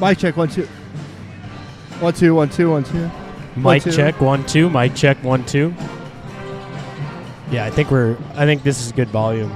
Mic check 1 2. 1 2 1 2 1 2. Mic check 1 2. Mic check 1 2. Yeah, I think this is good volume.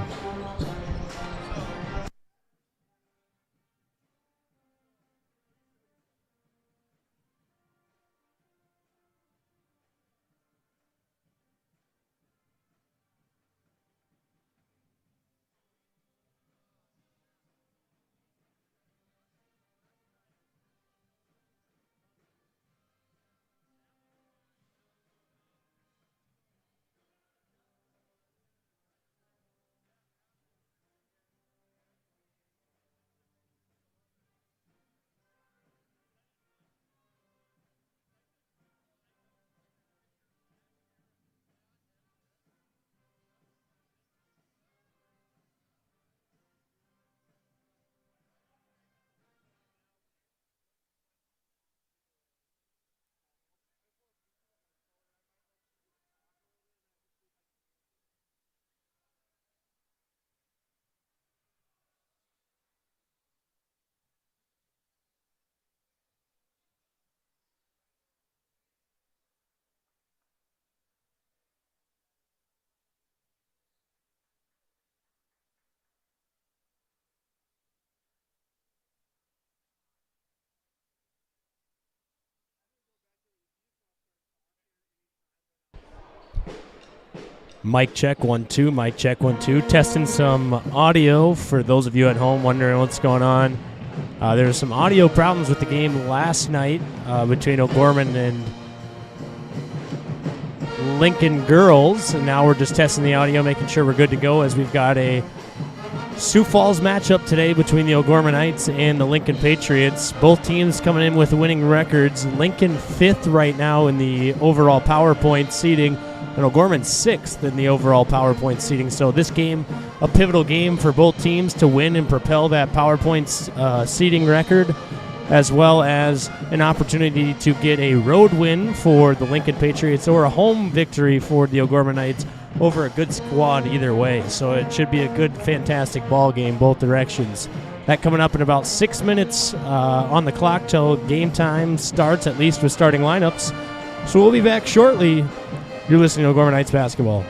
Mic check 1 2. Mic check 1 2. Testing some audio for those of you at home wondering what's going on. There were some audio problems with the game last night between O'Gorman and Lincoln girls, and now we're just testing the audio, making sure we're good to go as we've got a Sioux Falls matchup today between the O'Gormanites and the Lincoln Patriots. Both teams coming in with winning records. Lincoln 5th right now in the overall PowerPoint seeding, and O'Gorman 6th in the overall PowerPoint seeding. So this game, a pivotal game for both teams to win and propel that PowerPoint seeding record, as well as an opportunity to get a road win for the Lincoln Patriots or a home victory for the O'Gormanites over a good squad either way. So it should be a good, fantastic ball game both directions. That coming up in about 6 minutes on the clock till game time starts, at least with starting lineups. So we'll be back shortly. You're listening to O'Gormanites basketball.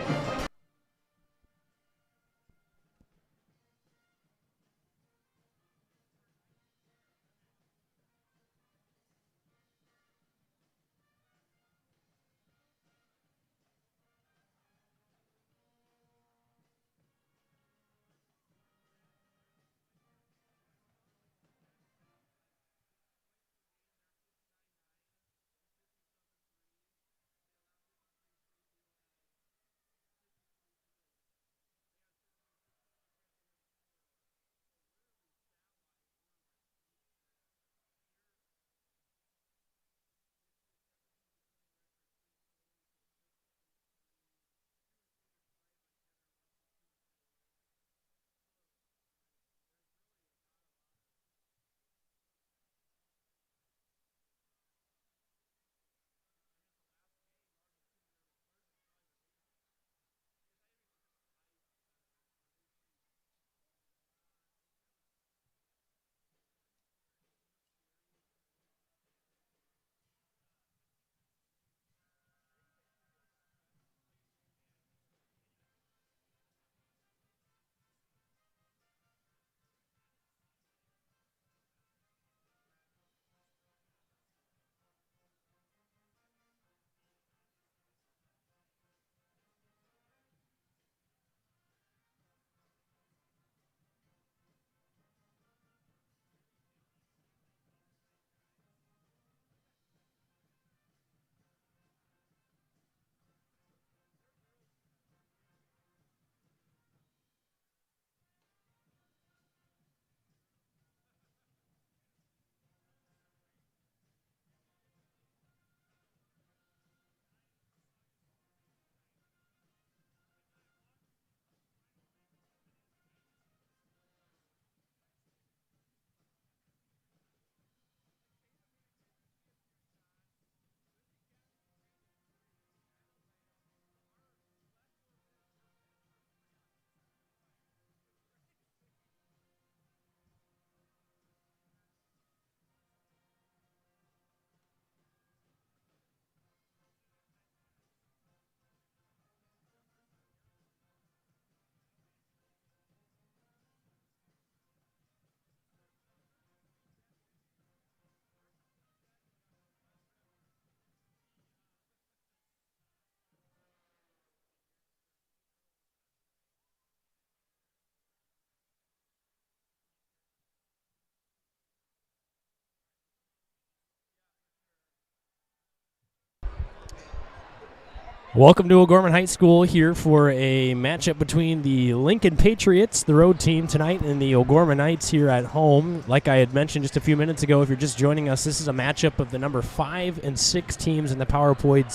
Welcome to O'Gorman High School here for a matchup between the Lincoln Patriots, the road team tonight, and the O'Gorman Knights here at home. Like I had mentioned just a few minutes ago, if you're just joining us, this is a matchup of the number 5 and 6 teams in the PowerPoint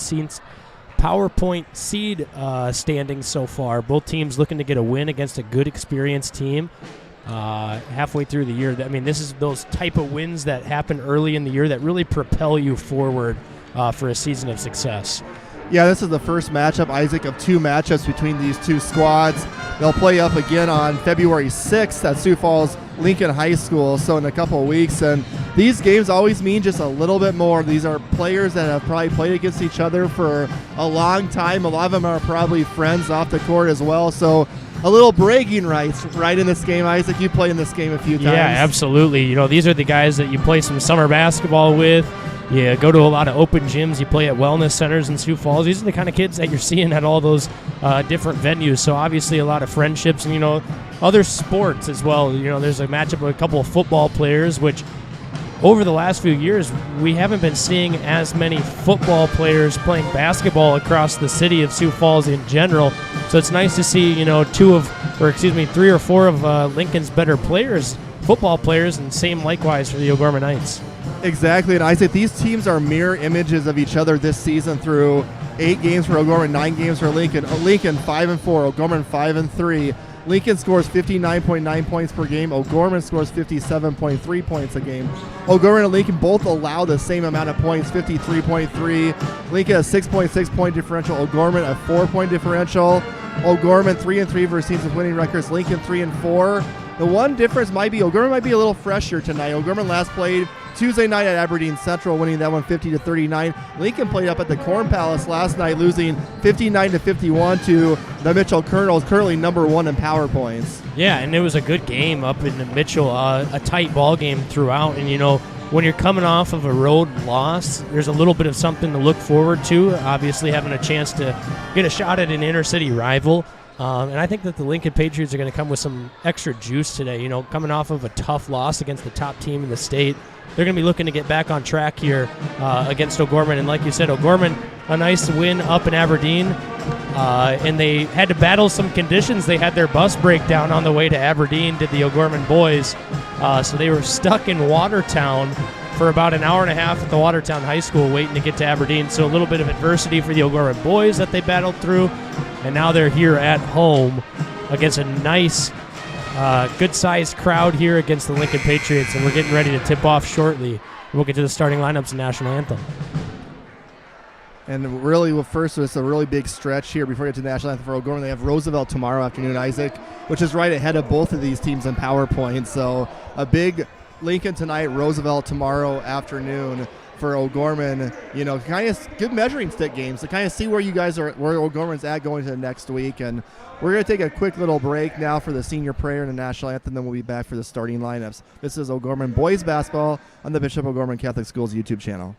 seed standings so far. Both teams looking to get a win against a good, experienced team halfway through the year. I mean, this is those type of wins that happen early in the year that really propel you forward for a season of success. Yeah, this is the first matchup, Isaac, of 2 matchups between these 2 squads. They'll play up again on February 6th at Sioux Falls Lincoln High School, so in a couple of weeks. And these games always mean just a little bit more. These are players that have probably played against each other for a long time. A lot of them are probably friends off the court as well, so a little bragging rights right in this game. Isaac, you played in this game a few times. Yeah, absolutely. You know, these are the guys that you play some summer basketball with. You go to a lot of open gyms. You play at wellness centers in Sioux Falls. These are the kind of kids that you're seeing at all those different venues. So obviously a lot of friendships and, you know, other sports as well. You know, there's a matchup with a couple of football players, which over the last few years, we haven't been seeing as many football players playing basketball across the city of Sioux Falls in general. So it's nice to see, you know, 3 or 4 of Lincoln's better players, football players, and same likewise for the O'Gorman Knights. Exactly, and Isaac, these teams are mirror images of each other this season through 8 games for O'Gorman, 9 games for Lincoln. Lincoln 5-4, O'Gorman 5-3. Lincoln scores 59.9 points per game. O'Gorman scores 57.3 points a game. O'Gorman and Lincoln both allow the same amount of points, 53.3. Lincoln a 6.6 point differential. O'Gorman a 4-point differential. O'Gorman 3-3 versus teams with winning records. Lincoln 3-4. The one difference might be O'Gorman might be a little fresher tonight. O'Gorman last played Tuesday night at Aberdeen Central, winning that one 50-39. Lincoln played up at the Corn Palace last night, losing 59-51 to the Mitchell Colonels, currently number 1 in power points. Yeah, and it was a good game up in the Mitchell, a tight ball game throughout. And, you know, when you're coming off of a road loss, there's a little bit of something to look forward to, obviously having a chance to get a shot at an inner-city rival. And I think that the Lincoln Patriots are going to come with some extra juice today. You know, coming off of a tough loss against the top team in the state, they're going to be looking to get back on track here against O'Gorman. And like you said, O'Gorman, a nice win up in Aberdeen. And they had to battle some conditions. They had their bus breakdown on the way to Aberdeen, did the O'Gorman boys. So they were stuck in Watertown for about an hour and a half at the Watertown High School waiting to get to Aberdeen. So a little bit of adversity for the O'Gorman boys that they battled through. And now they're here at home against a nice, good-sized crowd here against the Lincoln Patriots. And we're getting ready to tip off shortly. We'll get to the starting lineups and national anthem. And really, well, first, it's a really big stretch here before we get to the national anthem for O'Gorman. They have Roosevelt tomorrow afternoon, Isaac, which is right ahead of both of these teams in PowerPoint. So a big Lincoln tonight, Roosevelt tomorrow afternoon for O'Gorman. You know, kind of good measuring stick games to kind of see where you guys are, where O'Gorman's at going to the next week. And we're going to take a quick little break now for the senior prayer and the national anthem, then we'll be back for the starting lineups. This is O'Gorman boys basketball on the Bishop O'Gorman Catholic Schools YouTube channel.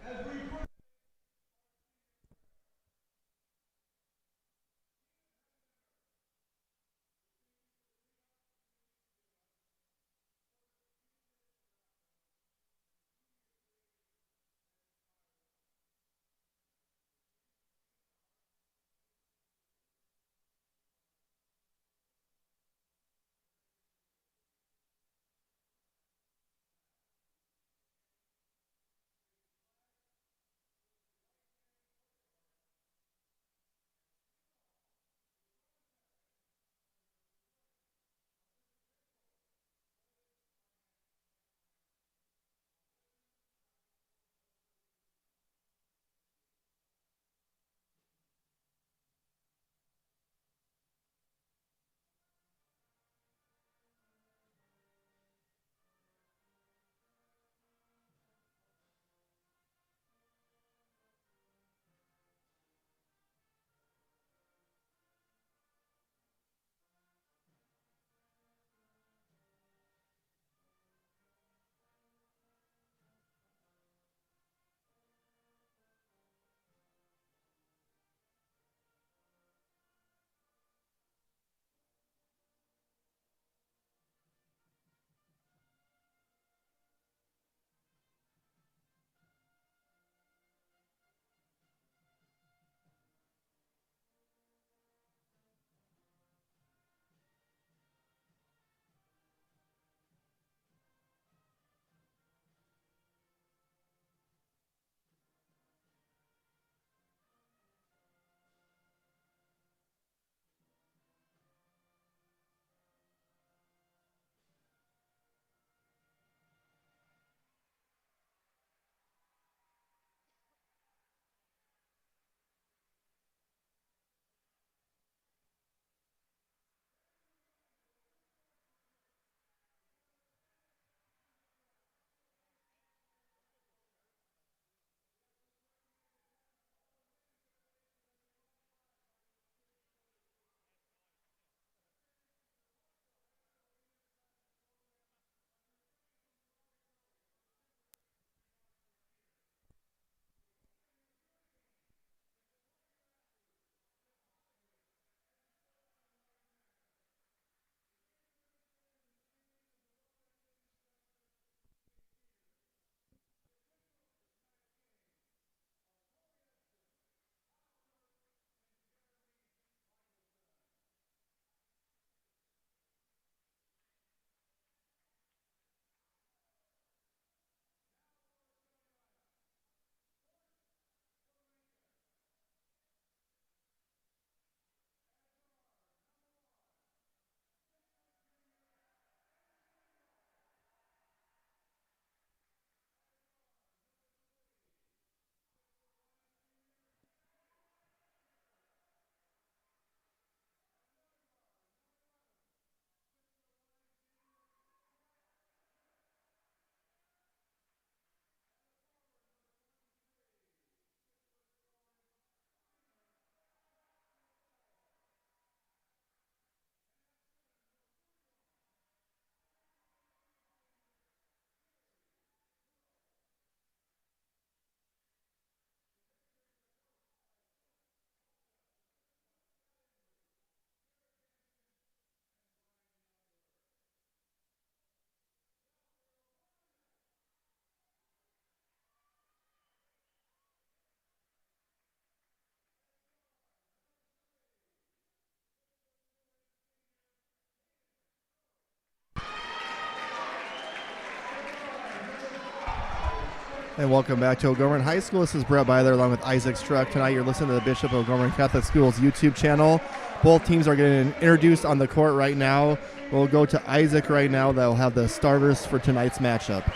And welcome back to O'Gorman High School. This is Brett Byler along with Isaac Struck. Tonight you're listening to the Bishop O'Gorman Catholic Schools YouTube channel. Both teams are getting introduced on the court right now. We'll go to Isaac right now. That will have the starters for tonight's matchup.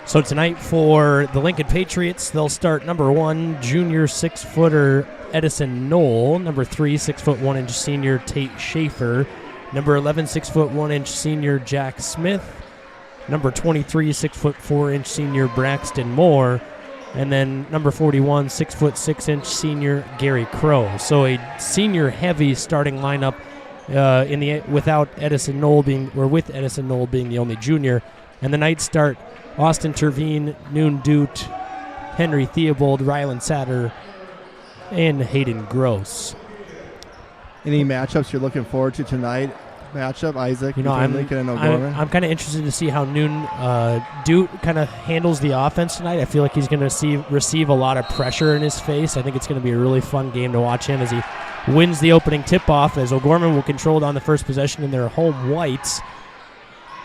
So tonight for the Lincoln Patriots, they'll start number 1, junior 6-footer Edison Knoll. Number 3, 6'1" senior Tate Schaefer. Number 11, 6'1" senior Jack Smith. Number 23, 6'4" senior Braxton Moore. And then number 41, 6'6" senior Gary Crow. So a senior-heavy starting lineup with Edison Knoll being the only junior. And the Knights start Austin Terveen, Noon Doot, Henry Theobald, Rylan Satter, and Hayden Gross. Any matchups you're looking forward to tonight? Matchup, Isaac, I'm Lincoln and O'Gorman. I'm kind of interested to see how Noon Doot kind of handles the offense tonight. I feel like he's going to receive a lot of pressure in his face. I think it's going to be a really fun game to watch him as he wins the opening tip-off, as O'Gorman will control it on the first possession in their home whites.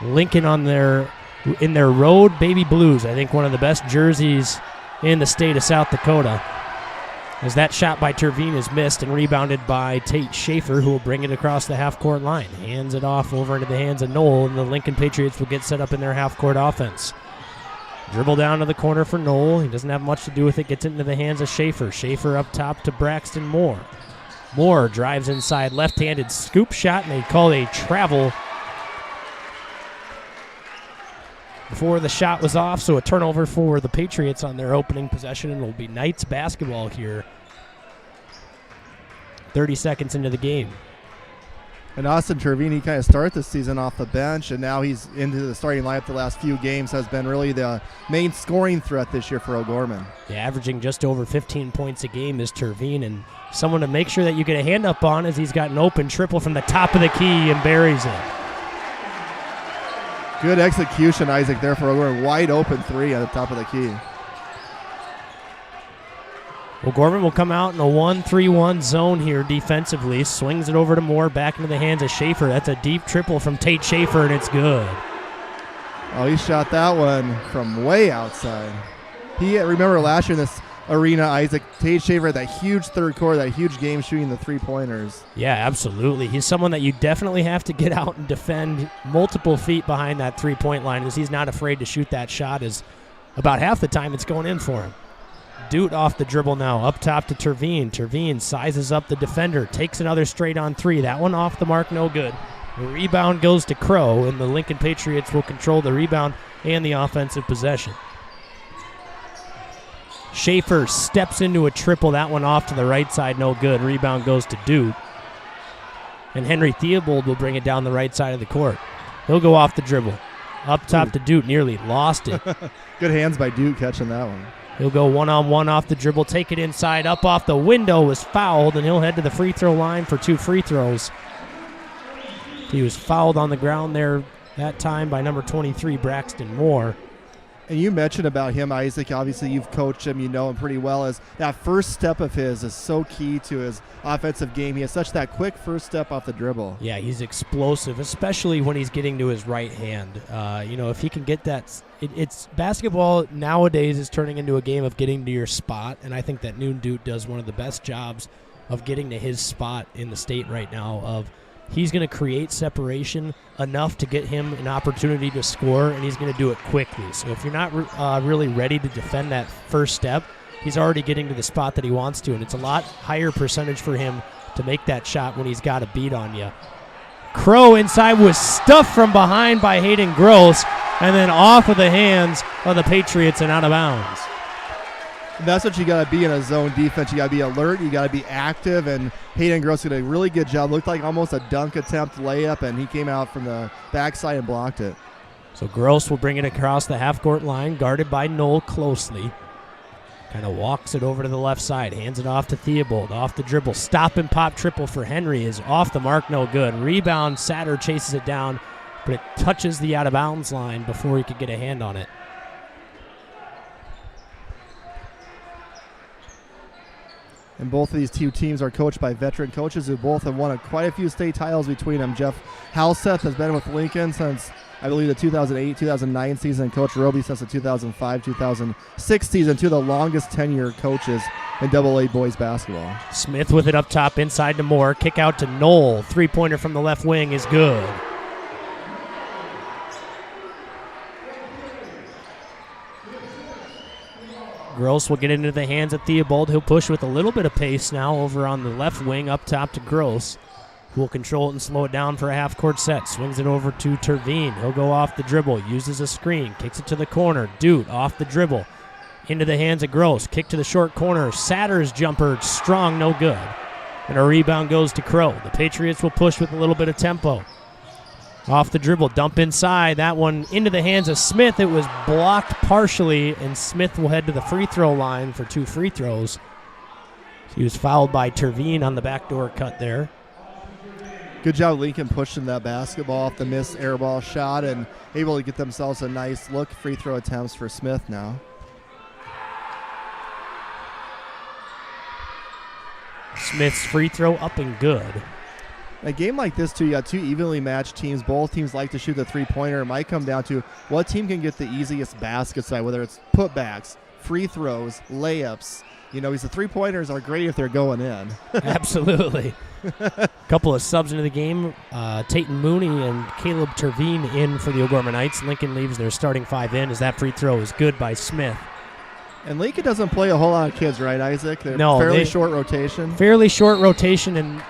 Lincoln in their road baby blues. I think one of the best jerseys in the state of South Dakota. As that shot by Terveen is missed and rebounded by Tate Schaefer, who will bring it across the half-court line. Hands it off over into the hands of Knoll, and the Lincoln Patriots will get set up in their half-court offense. Dribble down to the corner for Knoll. He doesn't have much to do with it. Gets it into the hands of Schaefer. Schaefer up top to Braxton Moore. Moore drives inside, left-handed scoop shot, and they call a travel before the shot was off, so a turnover for the Patriots on their opening possession, and it'll be Knights basketball here 30 seconds into the game. And Austin Terveen, kind of started the season off the bench, and now he's into the starting lineup the last few games, has been really the main scoring threat this year for O'Gorman. Yeah, averaging just over 15 points a game is Terveen, and someone to make sure that you get a hand up on as he's got an open triple from the top of the key and buries it. Good execution, Isaac, there for O'Gorman. Wide open three at the top of the key. O'Gorman will come out in a 1-3-1 zone here defensively. Swings it over to Moore, back into the hands of Schaefer. That's a deep triple from Tate Schaefer, and it's good. Oh, he shot that one from way outside. Remember last year in this arena, Isaac, Tate Schaefer had that huge third quarter, that huge game shooting the three-pointers. Yeah, absolutely. He's someone that you definitely have to get out and defend multiple feet behind that three-point line, as he's not afraid to shoot that shot, as about half the time it's going in for him. Doot off the dribble now, up top to Terveen. Terveen sizes up the defender, takes another straight on three. That one off the mark, no good. The rebound goes to Crow, and the Lincoln Patriots will control the rebound and the offensive possession. Schaefer steps into a triple. That one off to the right side, no good. Rebound goes to Doot. And Henry Theobald will bring it down the right side of the court. He'll go off the dribble. Up top to Doot, nearly lost it. Good hands by Doot catching that one. He'll go one-on-one off the dribble, take it inside, up off the window, was fouled, and he'll head to the free throw line for 2 free throws. He was fouled on the ground there that time by number 23, Braxton Moore. And you mentioned about him, Isaac. Obviously, you've coached him. You know him pretty well. As that first step of his is so key to his offensive game. He has such that quick first step off the dribble. Yeah, he's explosive, especially when he's getting to his right hand. If he can get that, it's basketball nowadays is turning into a game of getting to your spot, and I think that Noon Doot does one of the best jobs of getting to his spot in the state right now. Of he's going to create separation enough to get him an opportunity to score, and he's going to do it quickly. So if you're not really ready to defend that first step, he's already getting to the spot that he wants to, and it's a lot higher percentage for him to make that shot when he's got a beat on you. Crow inside was stuffed from behind by Hayden Gross, and then off of the hands of the Patriots and out of bounds. And that's what you got to be in a zone defense. You got to be alert. You got to be active. And Hayden Gross did a really good job. Looked like almost a dunk attempt layup, and he came out from the backside and blocked it. So Gross will bring it across the half-court line, guarded by Knoll closely. Kind of walks it over to the left side, hands it off to Theobald, off the dribble. Stop and pop triple for Henry is off the mark, no good. Rebound, Satter chases it down, but it touches the out-of-bounds line before he could get a hand on it. And both of these two teams are coached by veteran coaches who both have won quite a few state titles between them. Jeff Halseth has been with Lincoln since I believe, the 2008-2009 season. Coach Roby since the 2005-2006 season, two of the longest tenure coaches in AA boys basketball. Smith with it up top, inside to Moore. Kick out to Knoll. Three-pointer from the left wing is good. Gross will get into the hands of Theobald. He'll push with a little bit of pace now over on the left wing up top to Gross, who will control it and slow it down for a half-court set. Swings it over to Terveen. He'll go off the dribble, uses a screen, kicks it to the corner. Dude off the dribble, into the hands of Gross. Kick to the short corner. Satter's jumper, strong, no good. And a rebound goes to Crow. The Patriots will push with a little bit of tempo. Off the dribble, dump inside. That one into the hands of Smith. It was blocked partially, and Smith will head to the free throw line for 2 free throws. He was fouled by Terveen on the backdoor cut there. Good job, Lincoln, pushing that basketball off the missed air ball shot and able to get themselves a nice look. Free throw attempts for Smith now. Smith's free throw up and good. A game like this, too, you got two evenly matched teams. Both teams like to shoot the three-pointer. It might come down to what team can get the easiest basket side, whether it's putbacks, free throws, layups. You know, the three-pointers are great if they're going in. Absolutely. A couple of subs into the game. Tatum Mooney and Caleb Terveen in for the O'Gorman Knights. Lincoln leaves their starting 5 in as that free throw is good by Smith. And Lincoln doesn't play a whole lot of kids, right, Isaac? They're fairly short rotation. Fairly short rotation, and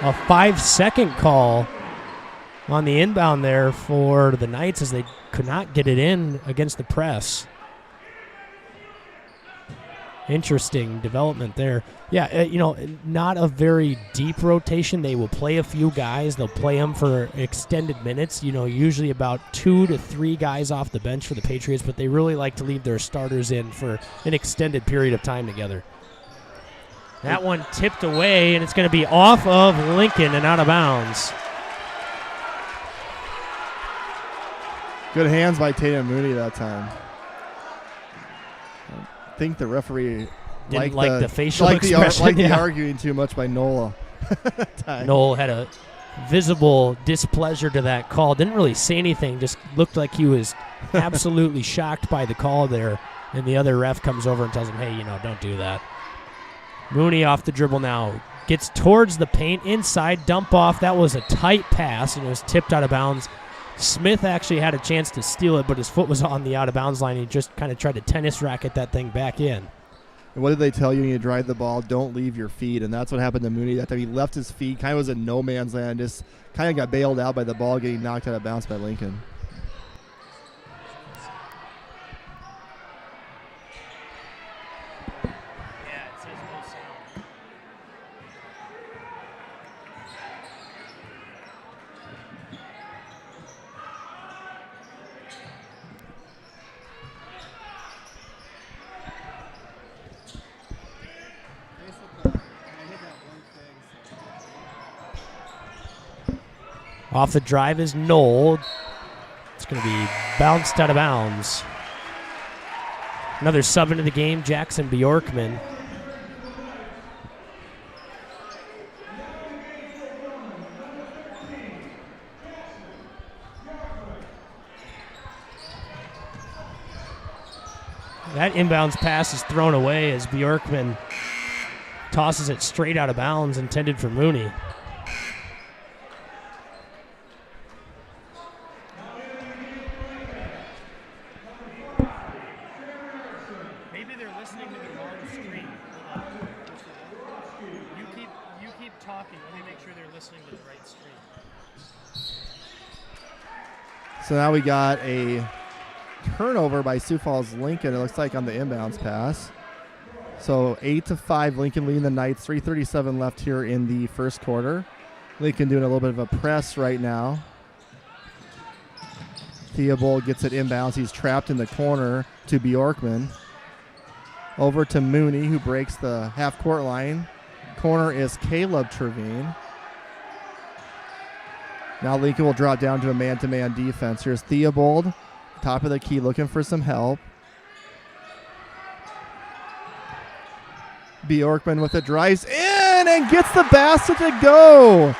a 5-second call on the inbound there for the Knights as they could not get it in against the press. Interesting development there. Yeah, not a very deep rotation. They will play a few guys. They'll play them for extended minutes, usually about 2 to 3 guys off the bench for the Patriots, but they really like to leave their starters in for an extended period of time together. That one tipped away, and it's going to be off of Lincoln and out of bounds. Good hands by Tatum Mooney that time. I think the referee didn't like the facial expression. The arguing too much by Nola. Noel had a visible displeasure to that call. Didn't really say anything, just looked like he was absolutely shocked by the call there. And the other ref comes over and tells him, hey, don't do that. Mooney off the dribble now. Gets towards the paint, inside, dump off. That was a tight pass, and it was tipped out of bounds. Smith actually had a chance to steal it, but his foot was on the out-of-bounds line. He just kind of tried to tennis racket that thing back in. And what did they tell you when you drive the ball? Don't leave your feet, and that's what happened to Mooney that time. He left his feet, kind of was in no man's land, just kind of got bailed out by the ball getting knocked out of bounds by Lincoln. Off the drive is Knoll. It's going to be bounced out of bounds. Another sub into the game, Jackson Bjorkman. That inbounds pass is thrown away as Bjorkman tosses it straight out of bounds, intended for Mooney. Maybe they're listening to the wrong stream. You keep talking. Let me make sure they're listening to the right stream. So now we got a turnover by Sioux Falls Lincoln, it looks like, on the inbounds pass. So 8-5, Lincoln leading the Knights. 3:37 left here in the first quarter. Lincoln doing a little bit of a press right now. Theobald gets it inbounds. He's trapped in the corner to Bjorkman. Over to Mooney, who breaks the half-court line. Corner is Caleb Terveen. Now Lincoln will drop down to a man-to-man defense. Here's Theobald, top of the key, looking for some help. Bjorkman with it, drives in and gets the basket to go.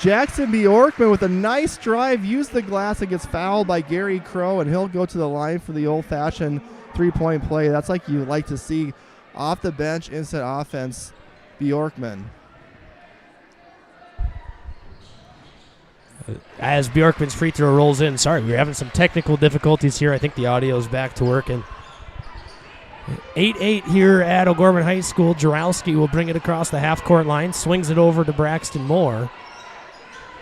Jackson Bjorkman with a nice drive, used the glass and gets fouled by Gary Crow, and he'll go to the line for the old-fashioned three-point play. That's like you like to see off the bench, instant offense, Bjorkman. As Bjorkman's free throw rolls in, sorry, we're having some technical difficulties here. I think the audio's back to working. 8-8 here at O'Gorman High School. Jarowski will bring it across the half-court line, swings it over to Braxton Moore.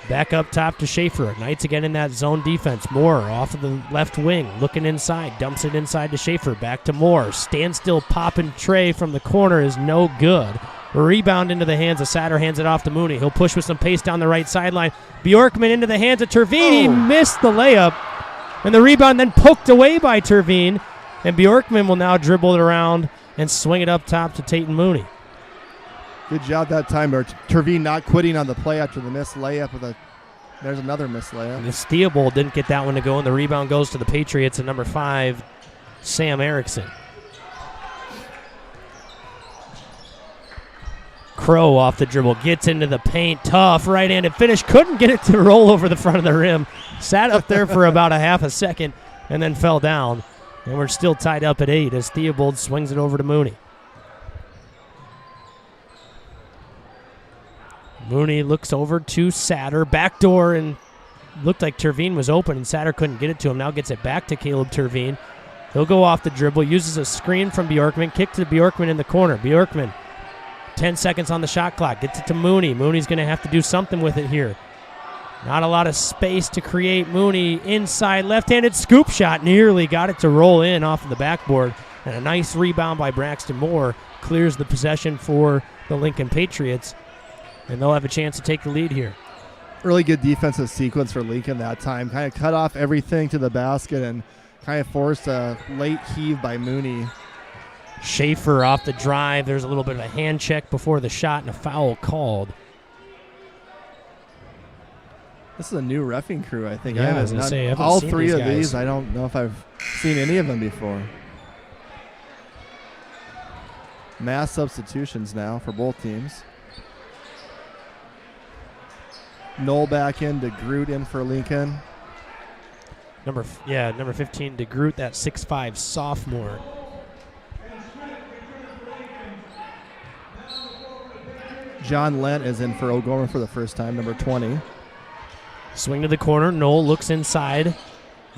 Back up top to Schaefer. Knights again in that zone defense. Moore off of the left wing, looking inside, dumps it inside to Schaefer. Back to Moore. Standstill popping tray from the corner is no good. Rebound into the hands of Satter, hands it off to Mooney. He'll push with some pace down the right sideline. Bjorkman into the hands of Terveen. He missed the layup. And the rebound then poked away by Terveen. And Bjorkman will now dribble it around and swing it up top to Tate and Mooney. Good job that time. Terveen not quitting on the play after the missed layup. There's another missed layup. The Steelbold didn't get that one to go, and the rebound goes to the Patriots at number 5, Sam Erickson. Crow off the dribble, gets into the paint, tough, right-handed finish, couldn't get it to roll over the front of the rim. Sat up there for about a half a second and then fell down. And we're still tied up at 8 as Theobald swings it over to Mooney. Mooney looks over to Satter, backdoor, and looked like Terveen was open, and Satter couldn't get it to him. Now gets it back to Caleb Terveen. He'll go off the dribble, uses a screen from Bjorkman, kick to Bjorkman in the corner. Bjorkman, 10 seconds on the shot clock, gets it to Mooney. Mooney's going to have to do something with it here. Not a lot of space to create. Mooney inside, left-handed scoop shot, nearly got it to roll in off of the backboard. And a nice rebound by Braxton Moore clears the possession for the Lincoln Patriots. And they'll have a chance to take the lead here. Really good defensive sequence for Lincoln that time. Kind of cut off everything to the basket and kind of forced a late heave by Mooney. Schaefer off the drive. There's a little bit of a hand check before the shot and a foul called. This is a new reffing crew, I think. Yeah, I was going to say, I haven't all seen three these of guys. these, I don't know if I've seen any of them before. Mass substitutions now for both teams. Knoll back in, DeGroot in for Lincoln. Number 15, DeGroot, that 6'5" sophomore. John Lent is in for O'Gorman for the first time, number 20. Swing to the corner. Knoll looks inside.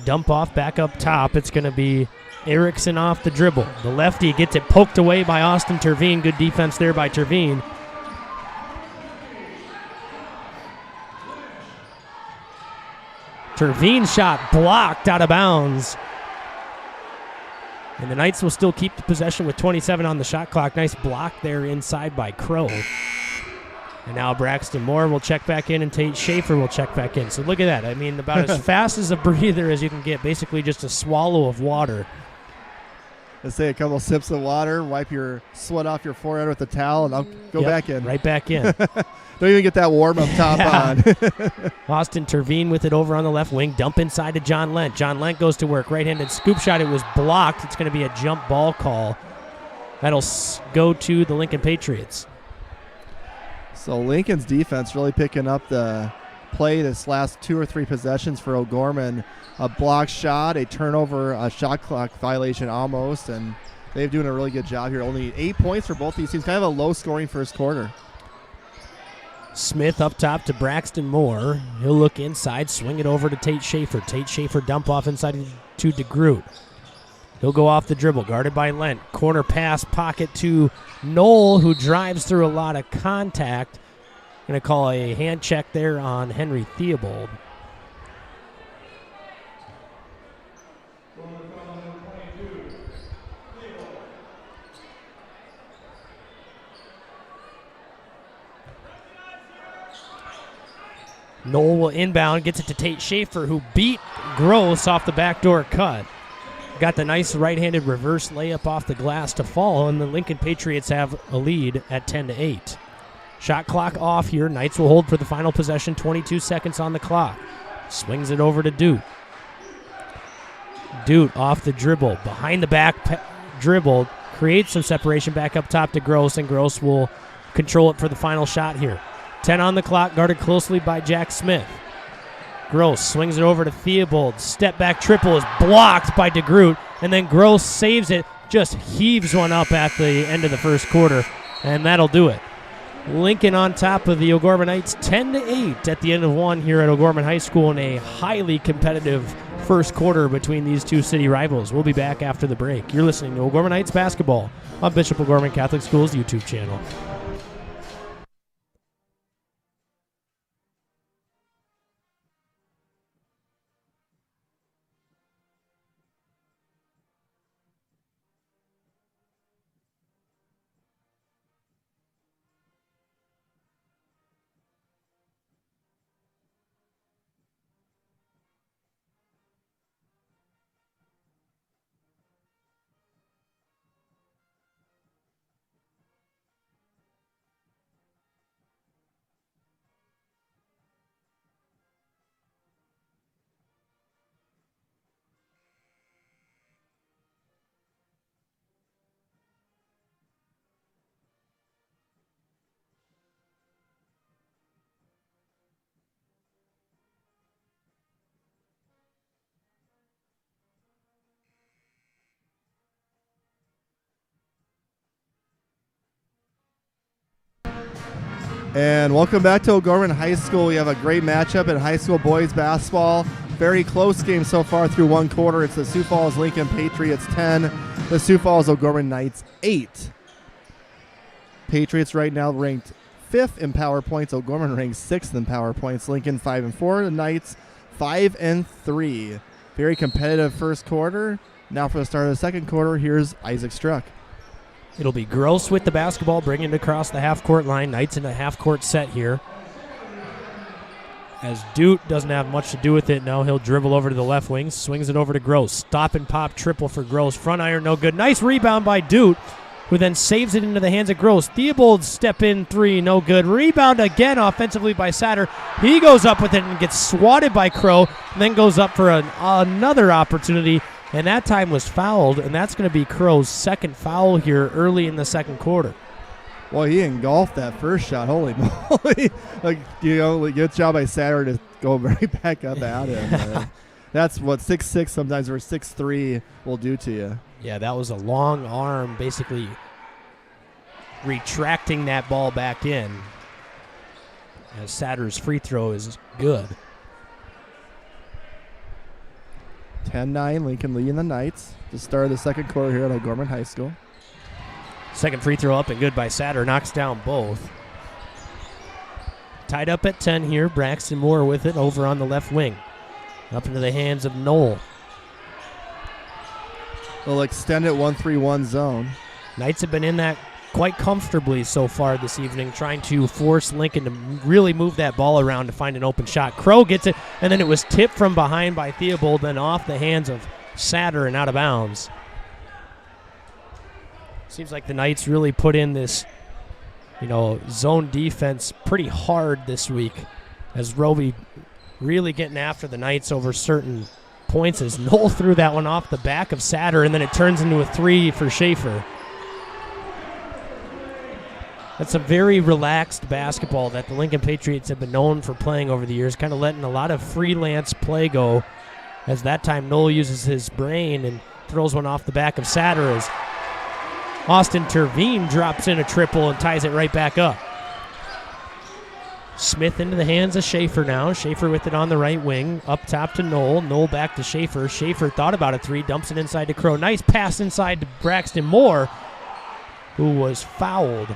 Dump off back up top. It's going to be Erickson off the dribble. The lefty gets it poked away by Austin Terveen. Good defense there by Terveen. Terveen shot blocked out of bounds. And the Knights will still keep the possession with 27 on the shot clock. Nice block there inside by Crow. And now Braxton Moore will check back in and Tate Schaefer will check back in. So look at that. I mean, about as fast as a breather as you can get. Basically just a swallow of water. Let's say a couple sips of water, wipe your sweat off your forehead with a towel, and I'll go back in. Right back in. Don't even get that warm-up top on. Austin Terveen with it over on the left wing. Dump inside to John Lent. John Lent goes to work. Right-handed scoop shot. It was blocked. It's going to be a jump ball call. That'll go to the Lincoln Patriots. So Lincoln's defense really picking up the play this last 2 or 3 possessions for O'Gorman. A block shot, a turnover, a shot clock violation almost, and they've doing a really good job here. Only 8 points for both these teams. Kind of a low-scoring first quarter. Smith up top to Braxton Moore. He'll look inside, swing it over to Tate Schaefer. Tate Schaefer dump off inside to DeGroot. He'll go off the dribble, guarded by Lent. Corner pass, pocket to Knoll, who drives through a lot of contact. Going to call a hand check there on Henry Theobald. Knoll will inbound, gets it to Tate Schaefer, who beat Gross off the backdoor cut. Got the nice right-handed reverse layup off the glass to fall, and the Lincoln Patriots have a lead at 10-8. Shot clock off here. Knights will hold for the final possession. 22 seconds on the clock. Swings it over to Dute. Dute off the dribble. Behind the back dribble. Creates some separation back up top to Gross, and Gross will control it for the final shot here. 10 on the clock, guarded closely by Jack Smith. Gross swings it over to Theobald. Step back triple is blocked by DeGroot, and then Gross saves it, just heaves one up at the end of the first quarter, and that'll do it. Lincoln on top of the O'Gorman Knights 10-8 at the end of one here at O'Gorman High School in a highly competitive first quarter between these two city rivals. We'll be back after the break. You're listening to O'Gorman Knights basketball on Bishop O'Gorman Catholic School's YouTube channel. And welcome back to O'Gorman High School. We have a great matchup in high school boys basketball. Very close game so far through one quarter. It's the Sioux Falls Lincoln Patriots 10, the Sioux Falls O'Gorman Knights 8. Patriots right now ranked 5th in power points. O'Gorman ranked 6th in power points. Lincoln 5-4. The Knights 5-3. Very competitive first quarter. Now for the start of the second quarter, here's Isaac Struck. It'll be Gross with the basketball, bringing it across the half-court line. Knights in a half-court set here. As Doot doesn't have much to do with it now, he'll dribble over to the left wing, swings it over to Gross. Stop and pop triple for Gross. Front iron, no good. Nice rebound by Doot, who then saves it into the hands of Gross. Theobald's step-in three, no good. Rebound again offensively by Satter. He goes up with it and gets swatted by Crow, and then goes up for another opportunity. And that time was fouled, and that's going to be Crow's second foul here early in the second quarter. Well, he engulfed that first shot. Holy moly. Good job by Satter to go right back up at him. That's what 6'6", sometimes, or 6'3" will do to you. Yeah, that was a long arm basically retracting that ball back in. As Satter's free throw is good. 10-9, Lincoln leading the Knights. The start of the second quarter here at O'Gorman High School. Second free throw up and good by Satter. Knocks down both. Tied up at 10 here. Braxton Moore with it over on the left wing. Up into the hands of Knoll. They'll extend it 1-3-1 zone. Knights have been in that quite comfortably so far this evening, trying to force Lincoln to really move that ball around to find an open shot. Crow gets it, and then it was tipped from behind by Theobald, then off the hands of Satter and out of bounds. Seems like the Knights really put in this, zone defense pretty hard this week, as Roby really getting after the Knights over certain points as Knoll threw that one off the back of Satter, and then it turns into a three for Schaefer. That's a very relaxed basketball that the Lincoln Patriots have been known for playing over the years, kind of letting a lot of freelance play go, as that time Knoll uses his brain and throws one off the back of Satter as Austin Terveen drops in a triple and ties it right back up. Smith into the hands of Schaefer now. Schaefer with it on the right wing. Up top to Knoll. Knoll back to Schaefer. Schaefer thought about a three. Dumps it inside to Crow. Nice pass inside to Braxton Moore, who was fouled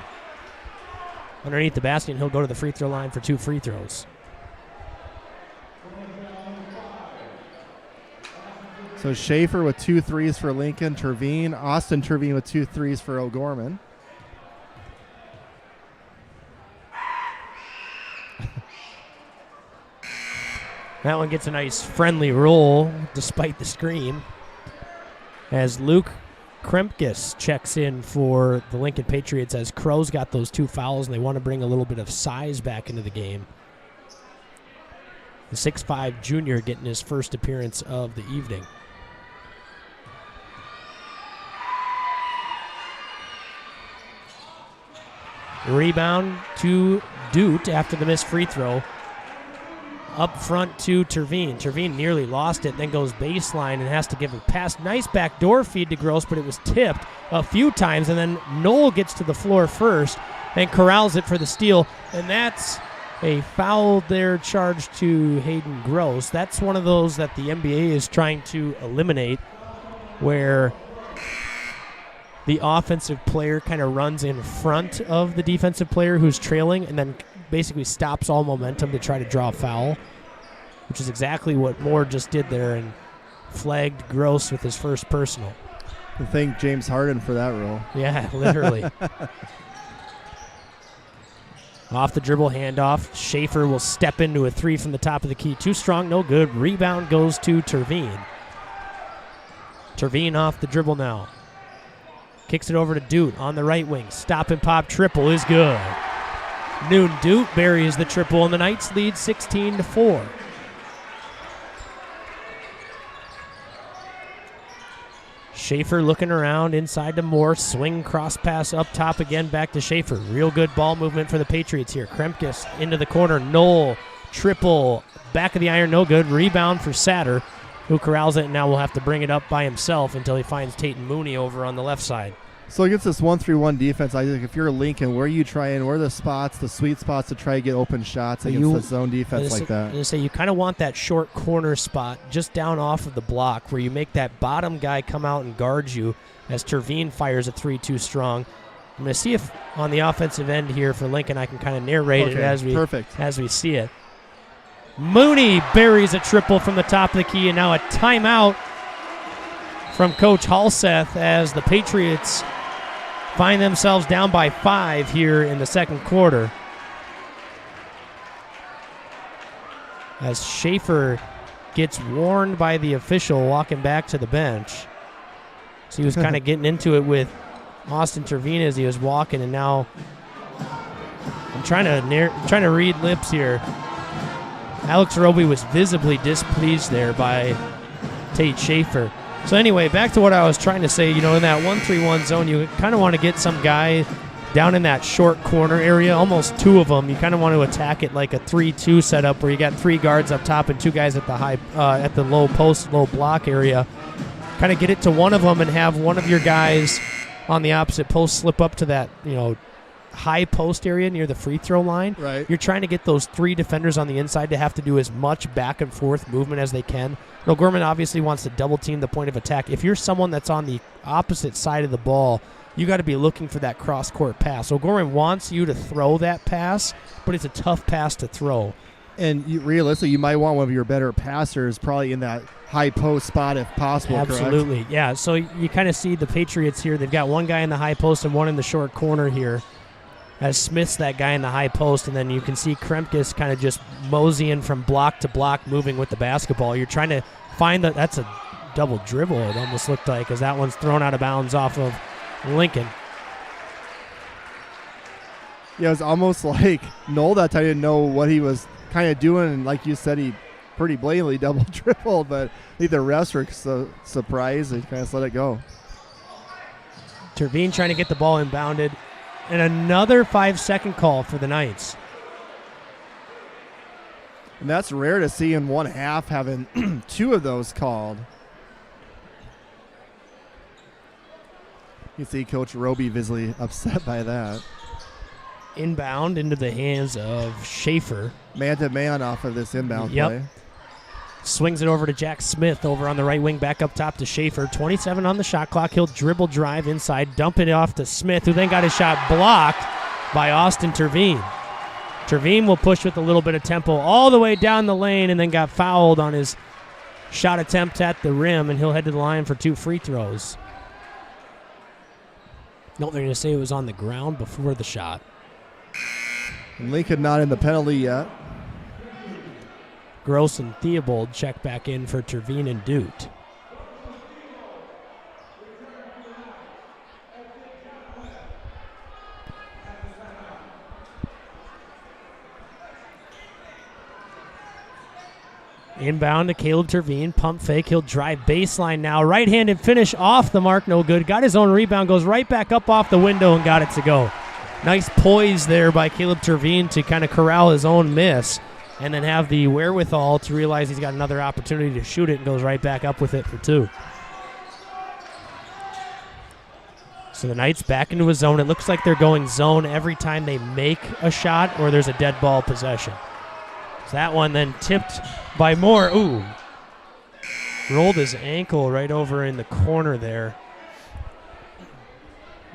underneath the basket, and he'll go to the free throw line for 2 free throws. So Schaefer with 2 threes for Lincoln. Austin Terveen with 2 threes for O'Gorman. That one gets a nice friendly roll despite the screen, as Luke Krempkes checks in for the Lincoln Patriots, as Crow's got those 2 fouls and they want to bring a little bit of size back into the game. The 6'5" junior getting his first appearance of the evening. Rebound to Dute after the missed free throw. Up front to Terveen. Terveen nearly lost it, then goes baseline and has to give a pass. Nice backdoor feed to Gross, but it was tipped a few times, and then Knoll gets to the floor first and corrals it for the steal, and that's a foul there charged to Hayden Gross. That's one of those that the NBA is trying to eliminate, where the offensive player kind of runs in front of the defensive player who's trailing and then basically stops all momentum to try to draw a foul, which is exactly what Moore just did there and flagged Gross with his first personal. I thank James Harden for that rule. Yeah, literally. Off the dribble handoff. Schaefer will step into a three from the top of the key. Too strong, no good. Rebound goes to Terveen. Terveen off the dribble now. Kicks it over to Dute on the right wing. Stop and pop triple is good. Noon Dute buries the triple, and the Knights lead 16-4. Schaefer looking around inside to Moore. Swing cross pass up top again, back to Schaefer. Real good ball movement for the Patriots here. Kremkes into the corner. Knoll, triple, back of the iron, no good. Rebound for Satter, who corrals it, and now will have to bring it up by himself until he finds Tate and Mooney over on the left side. So against this 1-3-1 defense, I think if you're Lincoln, where are you trying? Where are the spots, the sweet spots to try to get open shots against the zone defense like that? I'm going to say you kind of want that short corner spot just down off of the block where you make that bottom guy come out and guard you as Terveen fires a 3-2 strong. I'm going to see if on the offensive end here for Lincoln I can kind of narrate it as we see it. Mooney buries a triple from the top of the key, and now a timeout from Coach Halseth as the Patriots find themselves down by 5 here in the second quarter. As Schaefer gets warned by the official walking back to the bench. So he was kind of getting into it with Austin Terveen as he was walking, and now I'm trying to read lips here. Alex Roby was visibly displeased there by Tate Schaefer. So anyway, back to what I was trying to say, in that 1-3-1 zone, you kind of want to get some guy down in that short corner area, almost 2 of them. You kind of want to attack it like a 3-2 setup where you got 3 guards up top and 2 guys at the at the low post, low block area. Kind of get it to one of them and have one of your guys on the opposite post slip up to that, high post area near the free throw line. Right. You're trying to get those 3 defenders on the inside to have to do as much back and forth movement as they can. O'Gorman obviously wants to double team the point of attack. If you're someone that's on the opposite side of the ball, you got to be looking for that cross court pass. O'Gorman wants you to throw that pass, but it's a tough pass to throw. And realistically, you might want one of your better passers probably in that high post spot if possible. Absolutely, correct? Yeah. So you kind of see the Patriots here. They've got one guy in the high post and one in the short corner here, as Smith's that guy in the high post, and then you can see Kremkes kind of just moseying from block to block, moving with the basketball. You're trying to find that's a double dribble, it almost looked like, as that one's thrown out of bounds off of Lincoln. Yeah, it was almost like Knoll that time didn't know what he was kind of doing, and like you said, he pretty blatantly double dribbled, but I think the refs were so surprised they kind of just let it go. Terveen trying to get the ball inbounded. And another 5-second call for the Knights. And that's rare to see in one half, having 2 of those called. You can see Coach Roby visibly upset by that. Inbound into the hands of Schaefer. Man-to-man off of this inbound play. Swings it over to Jack Smith over on the right wing, back up top to Schaefer. 27 on the shot clock. He'll dribble drive inside, dump it off to Smith, who then got his shot blocked by Austin Terveen. Terveen will push with a little bit of tempo all the way down the lane and then got fouled on his shot attempt at the rim, and he'll head to the line for 2 free throws. No, they're going to say it was on the ground before the shot. And Lincoln not in the penalty yet. Gross and Theobald check back in for Terveen and Dute. Inbound to Caleb Terveen, pump fake, he'll drive baseline now, right-handed finish off the mark, no good, got his own rebound, goes right back up off the window and got it to go. Nice poise there by Caleb Terveen to kind of corral his own miss and then have the wherewithal to realize he's got another opportunity to shoot it and goes right back up with it for 2. So the Knights back into a zone. It looks like they're going zone every time they make a shot or there's a dead ball possession. So that one then tipped by Moore. Ooh. Rolled his ankle right over in the corner there.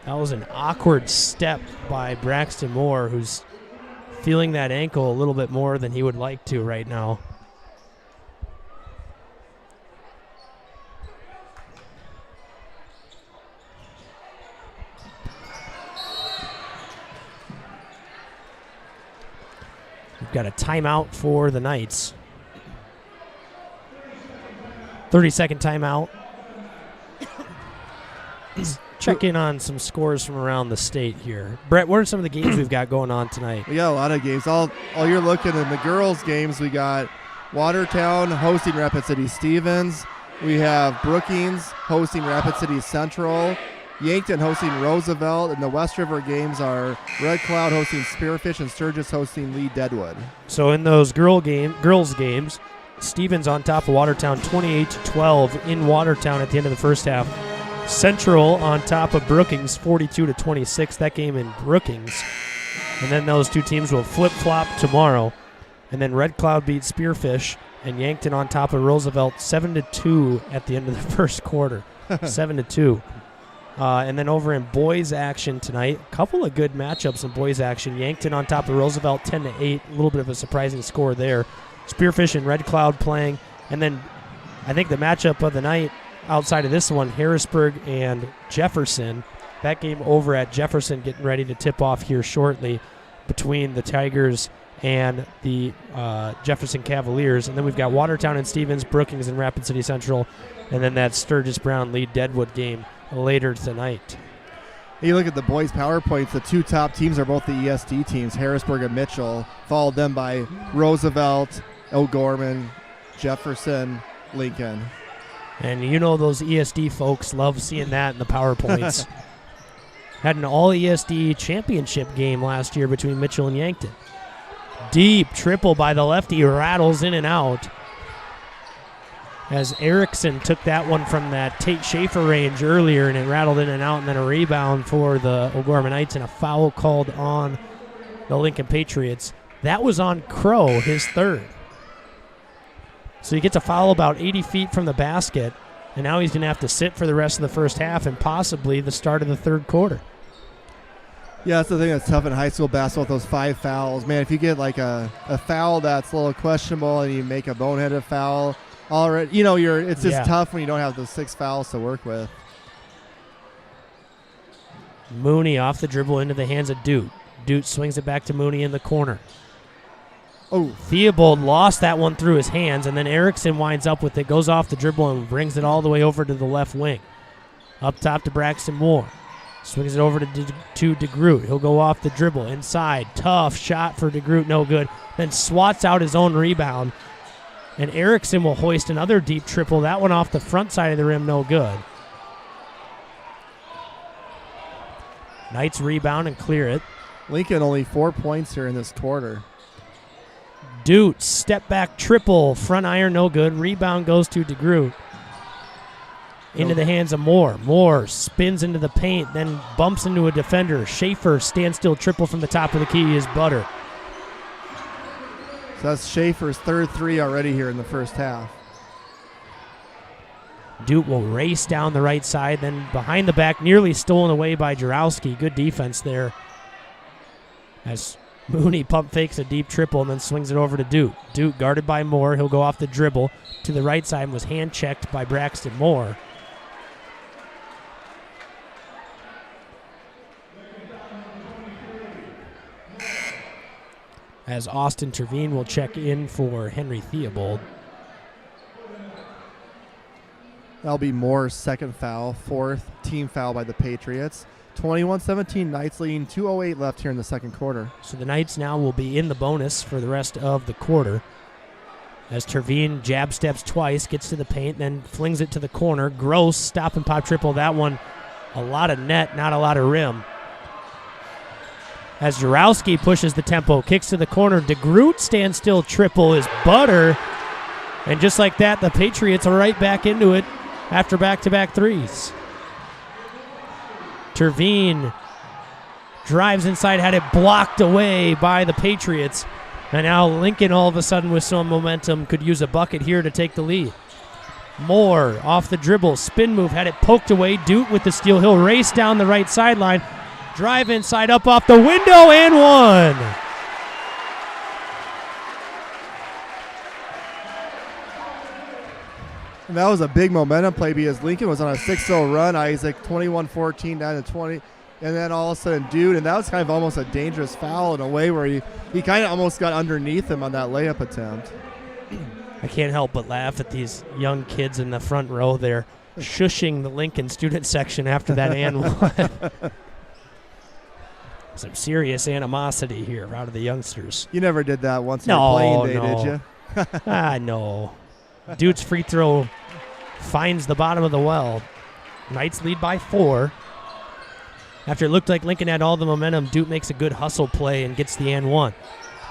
That was an awkward step by Braxton Moore, who's feeling that ankle a little bit more than he would like to right now. We've got a timeout for the Knights. 30-second timeout. Check in on some scores from around the state here. Brett, what are some of the games we've got going on tonight? We got a lot of games. All you're looking in the girls' games, we got Watertown hosting Rapid City Stevens. We have Brookings hosting Rapid City Central. Yankton hosting Roosevelt, and the West River games are Red Cloud hosting Spearfish and Sturgis hosting Lee Deadwood. So in those girls games, Stevens on top of Watertown 28-12 in Watertown at the end of the first half. Central on top of Brookings 42-26, that game in Brookings. And then those two teams will flip-flop tomorrow. And then Red Cloud beats Spearfish, and Yankton on top of Roosevelt 7-2 at the end of the first quarter. 7-2. And then over in boys action tonight, a couple of good matchups in boys action. Yankton on top of Roosevelt 10-8, a little bit of a surprising score there. Spearfish and Red Cloud playing. And then I think the matchup of the night outside of this one, Harrisburg and Jefferson. That game over at Jefferson getting ready to tip off here shortly between the Tigers and the Jefferson Cavaliers. And then we've got Watertown and Stevens, Brookings and Rapid City Central, and then that Sturgis Brown Lee Deadwood game later tonight. You look at the boys' power points, the two top teams are both the ESD teams, Harrisburg and Mitchell, followed them by Roosevelt, O'Gorman, Jefferson, Lincoln. And you know those ESD folks love seeing that in the PowerPoints. Had an all-ESD championship game last year between Mitchell and Yankton. Deep triple by the lefty, rattles in and out. As Erickson took that one from that Tate Schaefer range earlier, and it rattled in and out, and then a rebound for the O'Gorman Knights and a foul called on the Lincoln Patriots. That was on Crow, his third. So he gets a foul about 80 feet from the basket, and now he's going to have to sit for the rest of the first half and possibly the start of the third quarter. Yeah, that's the thing that's tough in high school basketball with those 5 fouls. Man, if you get like a foul that's a little questionable and you make a boneheaded foul, already, you know, it's just tough when you don't have those 6 fouls to work with. Mooney off the dribble into the hands of Dute. Dute swings it back to Mooney in the corner. Oh, Theobald lost that one through his hands, and then Erickson winds up with it, goes off the dribble and brings it all the way over to the left wing. Up top to Braxton Moore. Swings it over to DeGroot. He'll go off the dribble inside. Tough shot for DeGroot, no good. Then swats out his own rebound. And Erickson will hoist another deep triple. That one off the front side of the rim, no good. Knights rebound and clear it. Lincoln only 4 points here in this quarter. Dute, step back triple. Front iron, no good. Rebound goes to DeGroot. Into the hands of Moore. Moore spins into the paint, then bumps into a defender. Schaefer, standstill triple from the top of the key is butter. So that's Schaefer's third 3 already here in the first half. Dute will race down the right side, then behind the back, nearly stolen away by Jarowski. Good defense there. As Mooney pump fakes a deep triple and then swings it over to Dute. Dute guarded by Moore. He'll go off the dribble to the right side and was hand checked by Braxton Moore. As Austin Terveen will check in for Henry Theobald. That'll be Moore's second foul, 4th team foul by the Patriots. 21-17, Knights leading, 2:08 left here in the second quarter. So the Knights now will be in the bonus for the rest of the quarter. As Terveen jab steps twice, gets to the paint, then flings it to the corner. Gross, stop and pop triple. That one, a lot of net, not a lot of rim. as Jarowski pushes the tempo, kicks to the corner. DeGroot stands still, triple is butter. And just like that, the Patriots are right back into it after back-to-back threes. Terveen drives inside, had it blocked away by the Patriots. And now Lincoln all of a sudden with some momentum could use a bucket here to take the lead. Moore off the dribble, spin move, had it poked away. Dute with the steal. He'll race down the right sideline. Drive inside, up off the window, and one. And that was a big momentum play because Lincoln was on a 6-0 run. Isaac 21-14 down to 20. And then all of a sudden, Dude, and that was kind of almost a dangerous foul in a way where he kind of almost got underneath him on that layup attempt. I can't help but laugh at these young kids in the front row there shushing the Lincoln student section after that and one. Some serious animosity here out of the youngsters. You never did that once in your playing day, no. did you? No. Dude's free throw finds the bottom of the well. Knights lead by 4. After it looked like Lincoln had all the momentum, Duke makes a good hustle play and gets the and one.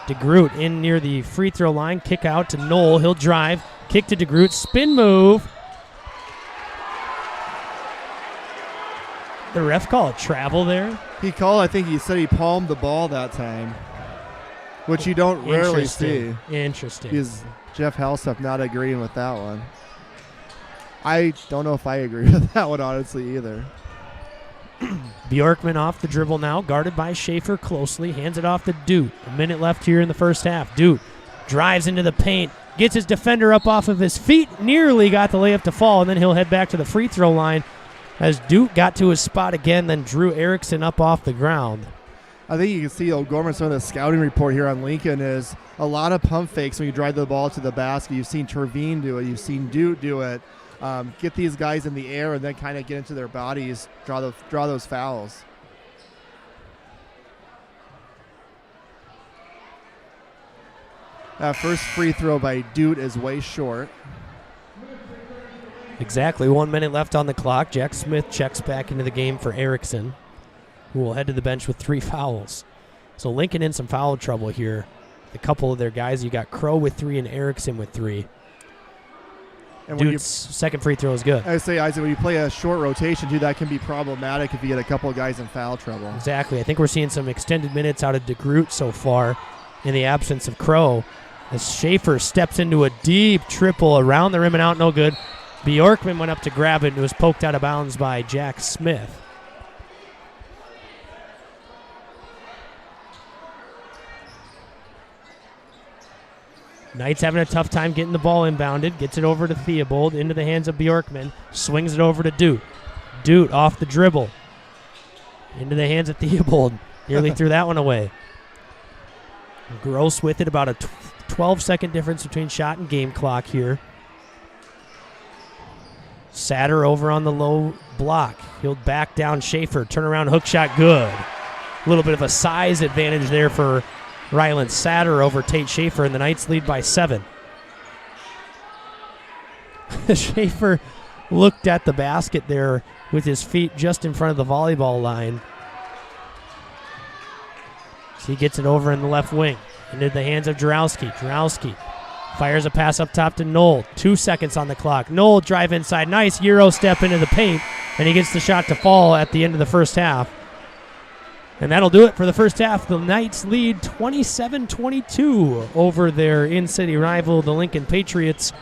DeGroot in near the free throw line, kick out to Knoll. He'll drive, kick to DeGroot, spin move. The ref call a travel there. I think he said he palmed the ball that time, which you don't rarely see. Interesting. Is Jeff Halstuff not agreeing with that one? I don't know if I agree with that one, honestly, either. Bjorkman off the dribble now, guarded by Schaefer closely, hands it off to Dute. A minute left here in the first half. Dute drives into the paint, gets his defender up off of his feet, nearly got the layup to fall, and then he'll head back to the free throw line as Dute got to his spot again, then Drew Erickson up off the ground. I think you can see O'Gorman, some of the scouting report here on Lincoln is a lot of pump fakes when you drive the ball to the basket. You've seen Terveen do it. You've seen Dute do it. Get these guys in the air and then kind of get into their bodies, draw those fouls. That first free throw by Dute is way short. Exactly 1 minute left on the clock. Jack Smith checks back into the game for Erickson, who will head to the bench with 3 fouls. So Lincoln in some foul trouble here. A couple of their guys, you got Crow with 3 and Erickson with 3. And Dude's second free throw is good. I say, Isaac, when you play a short rotation, too, that can be problematic if you get a couple of guys in foul trouble. Exactly. I think we're seeing some extended minutes out of DeGroot so far in the absence of Crow. As Schaefer steps into a deep triple around the rim and out, no good. Bjorkman went up to grab it and was poked out of bounds by Jack Smith. Knights having a tough time getting the ball inbounded. Gets it over to Theobald, into the hands of Bjorkman. Swings it over to Dute. Dute off the dribble. Into the hands of Theobald. Nearly threw that one away. Gross with it, about a 12-second difference between shot and game clock here. Satter over on the low block. He'll back down Schaefer. Turnaround hook shot, good. A little bit of a size advantage there for Ryland Satter over Tate Schaefer, and the Knights lead by 7. Schaefer looked at the basket there with his feet just in front of the volleyball line. So he gets it over in the left wing into the hands of Jarowski. Jarowski fires a pass up top to Knoll. 2 seconds on the clock. Knoll drive inside. Nice Euro step into the paint, and he gets the shot to fall at the end of the first half. And that'll do it for the first half. The Knights lead 27-22 over their in-city rival, the Lincoln Patriots,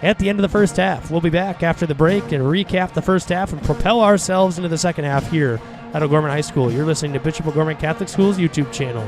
at the end of the first half. We'll be back after the break and recap the first half and propel ourselves into the second half here at O'Gorman High School. You're listening to Bishop O'Gorman Catholic School's YouTube channel.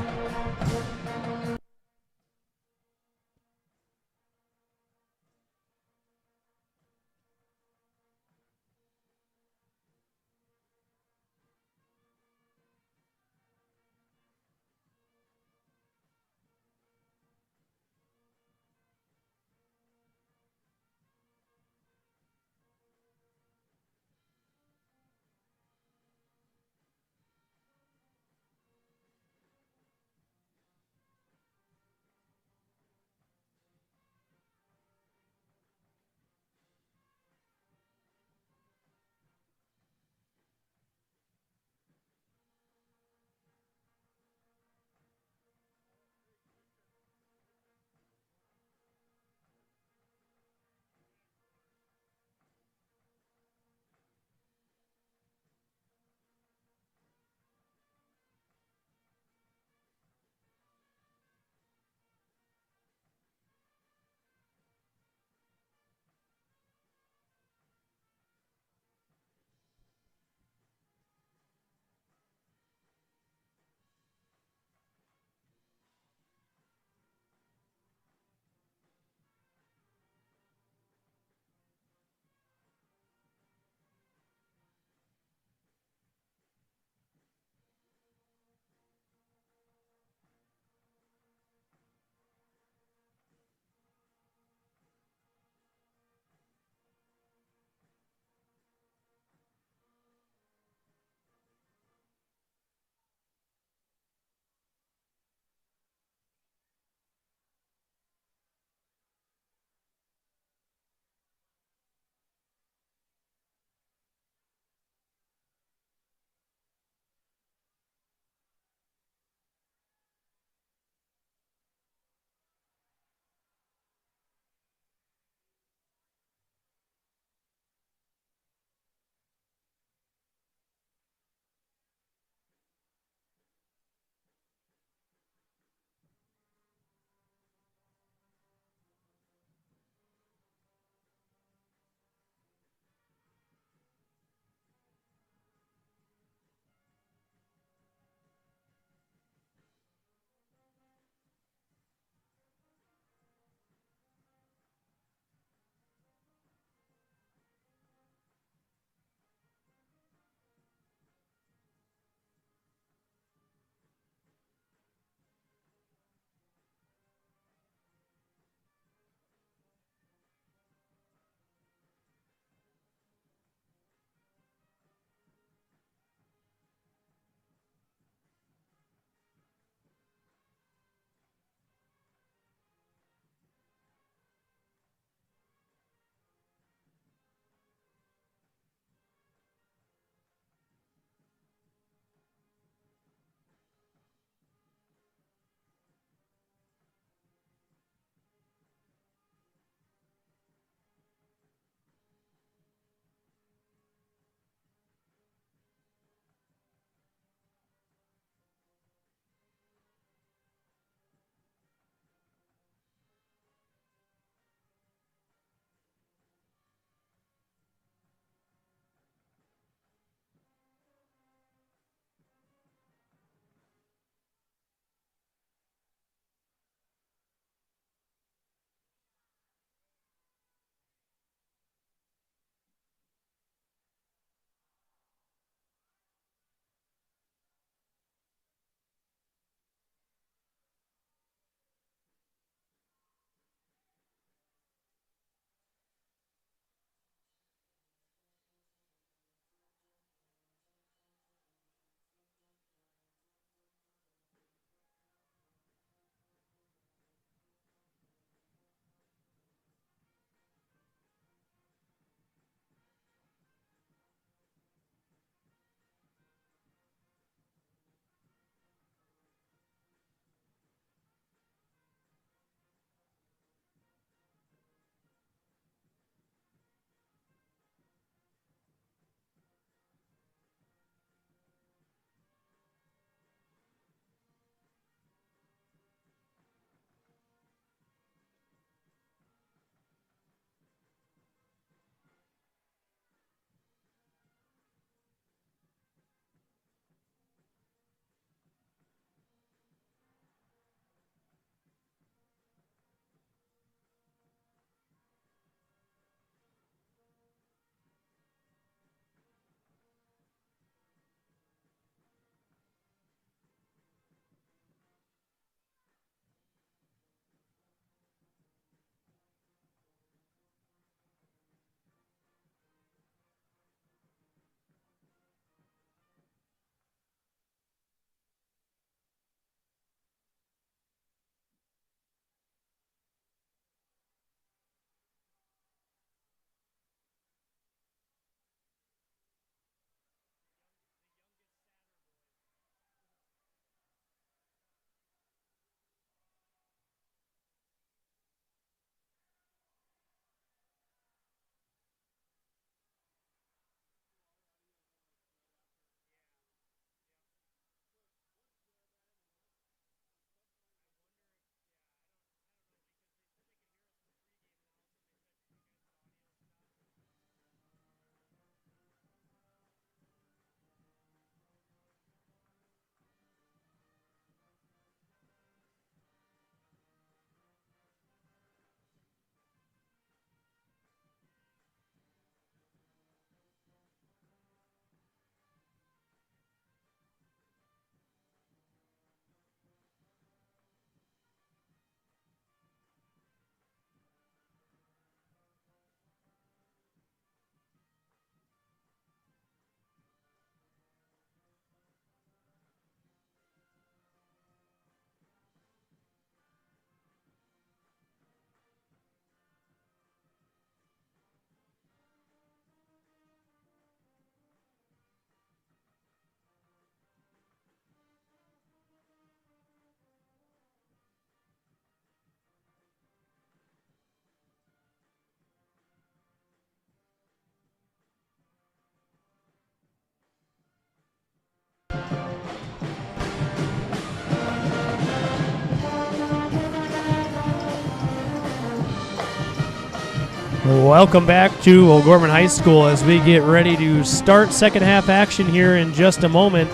Welcome back to O'Gorman High School as we get ready to start second half action here in just a moment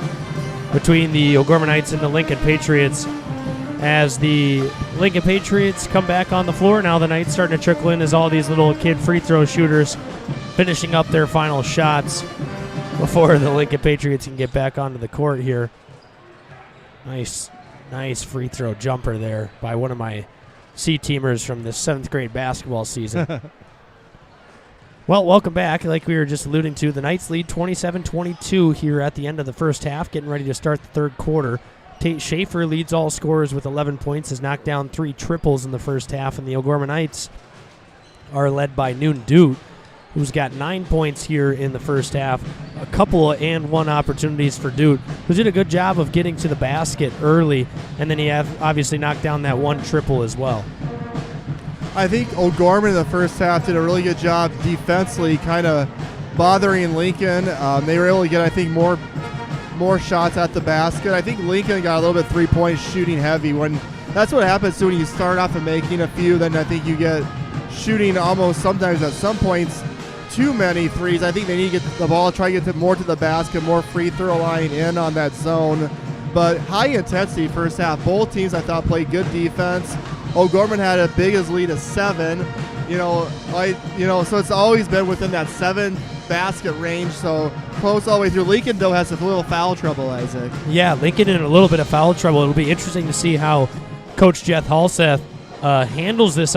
between the O'Gorman Knights and the Lincoln Patriots. As the Lincoln Patriots come back on the floor, now the Knights starting to trickle in as all these little kid free throw shooters finishing up their final shots before the Lincoln Patriots can get back onto the court here. Nice free throw jumper there by one of my C-teamers from the 7th grade basketball season. Well, welcome back. Like we were just alluding to, the Knights lead 27-22 here at the end of the first half, getting ready to start the third quarter. Tate Schaefer leads all scorers with 11 points, has knocked down 3 triples in the first half, and the O'Gorman Knights are led by Noon Doot, who's got 9 points here in the first half. A couple and one opportunities for Doot, who did a good job of getting to the basket early, and then he obviously knocked down that 1 triple as well. I think O'Gorman in the first half did a really good job defensively, kind of bothering Lincoln. They were able to get, I think, more shots at the basket. I think Lincoln got a little bit three-point shooting heavy. That's what happens when you start off and making a few, then I think you get shooting almost sometimes at some points too many threes. I think they need to get the ball, try to get more to the basket, more free throw line in on that zone. But high intensity first half. Both teams I thought played good defense. O'Gorman had a biggest lead of 7. So it's always been within that 7 basket range. So close all the way through. Lincoln though has a little foul trouble, Isaac. Yeah, Lincoln in a little bit of foul trouble. It'll be interesting to see how Coach Jeff Halseth handles this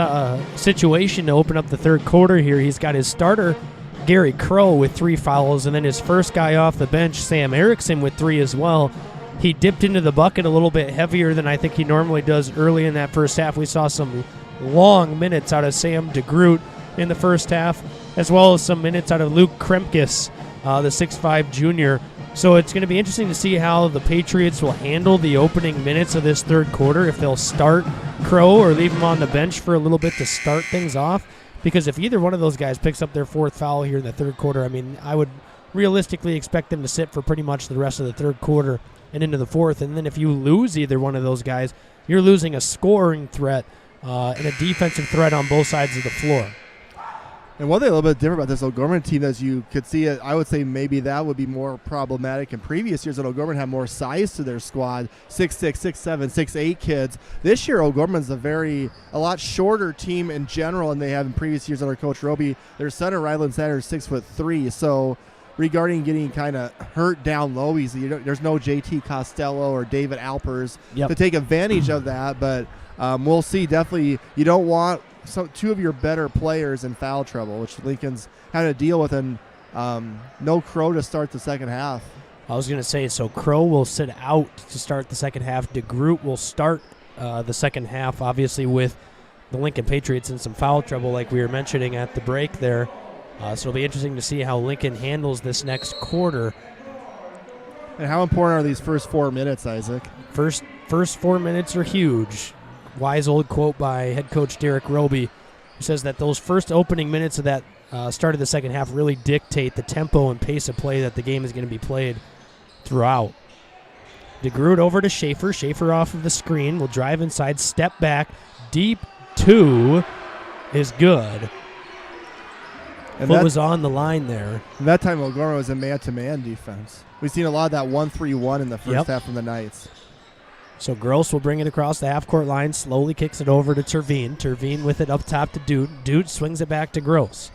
situation to open up the third quarter here. He's got his starter, Gary Crow, with 3 fouls, and then his first guy off the bench, Sam Erickson, with 3 as well. He dipped into the bucket a little bit heavier than I think he normally does early in that first half. We saw some long minutes out of Sam DeGroot in the first half, as well as some minutes out of Luke Kremkes, the 6'5 junior. So it's going to be interesting to see how the Patriots will handle the opening minutes of this third quarter, if they'll start Crow or leave him on the bench for a little bit to start things off. Because if either one of those guys picks up their 4th foul here in the third quarter, I mean, I would realistically expect them to sit for pretty much the rest of the third quarter and into the 4th. And then if you lose either one of those guys, you're losing a scoring threat and a defensive threat on both sides of the floor. And one thing a little bit different about this O'Gorman team, as you could see it, I would say maybe that would be more problematic in previous years, that O'Gorman had more size to their squad, 6'6", 6'7", 6'8 kids. This year, O'Gorman's a lot shorter team in general than they have in previous years under Coach Roby. Their center, Ryland Sander, is 6'3", so regarding getting kind of hurt down low easy, there's no JT Costello or David Alpers to take advantage of that, but we'll see. Definitely, you don't want 2 of your better players in foul trouble, which Lincoln's having to deal with, and no Crow to start the second half. I was going to say, so Crow will sit out to start the second half. DeGroot will start the second half, obviously with the Lincoln Patriots in some foul trouble like we were mentioning at the break there. So it'll be interesting to see how Lincoln handles this next quarter. And how important are these first 4 minutes, Isaac? First 4 minutes are huge. Wise old quote by head coach Derek Roby, who says that those first opening minutes of that start of the second half really dictate the tempo and pace of play that the game is going to be played throughout. DeGroot over to Schaefer. Schaefer off of the screen will drive inside, step back, deep 2 is good. And Foot was on the line there. And that time O'Gorman was a man-to-man defense. We've seen a lot of that 1-3-1 in the first half from the Knights. So Gross will bring it across the half-court line, slowly kicks it over to Terveen. Terveen with it up top to Doot. Doot swings it back to Gross.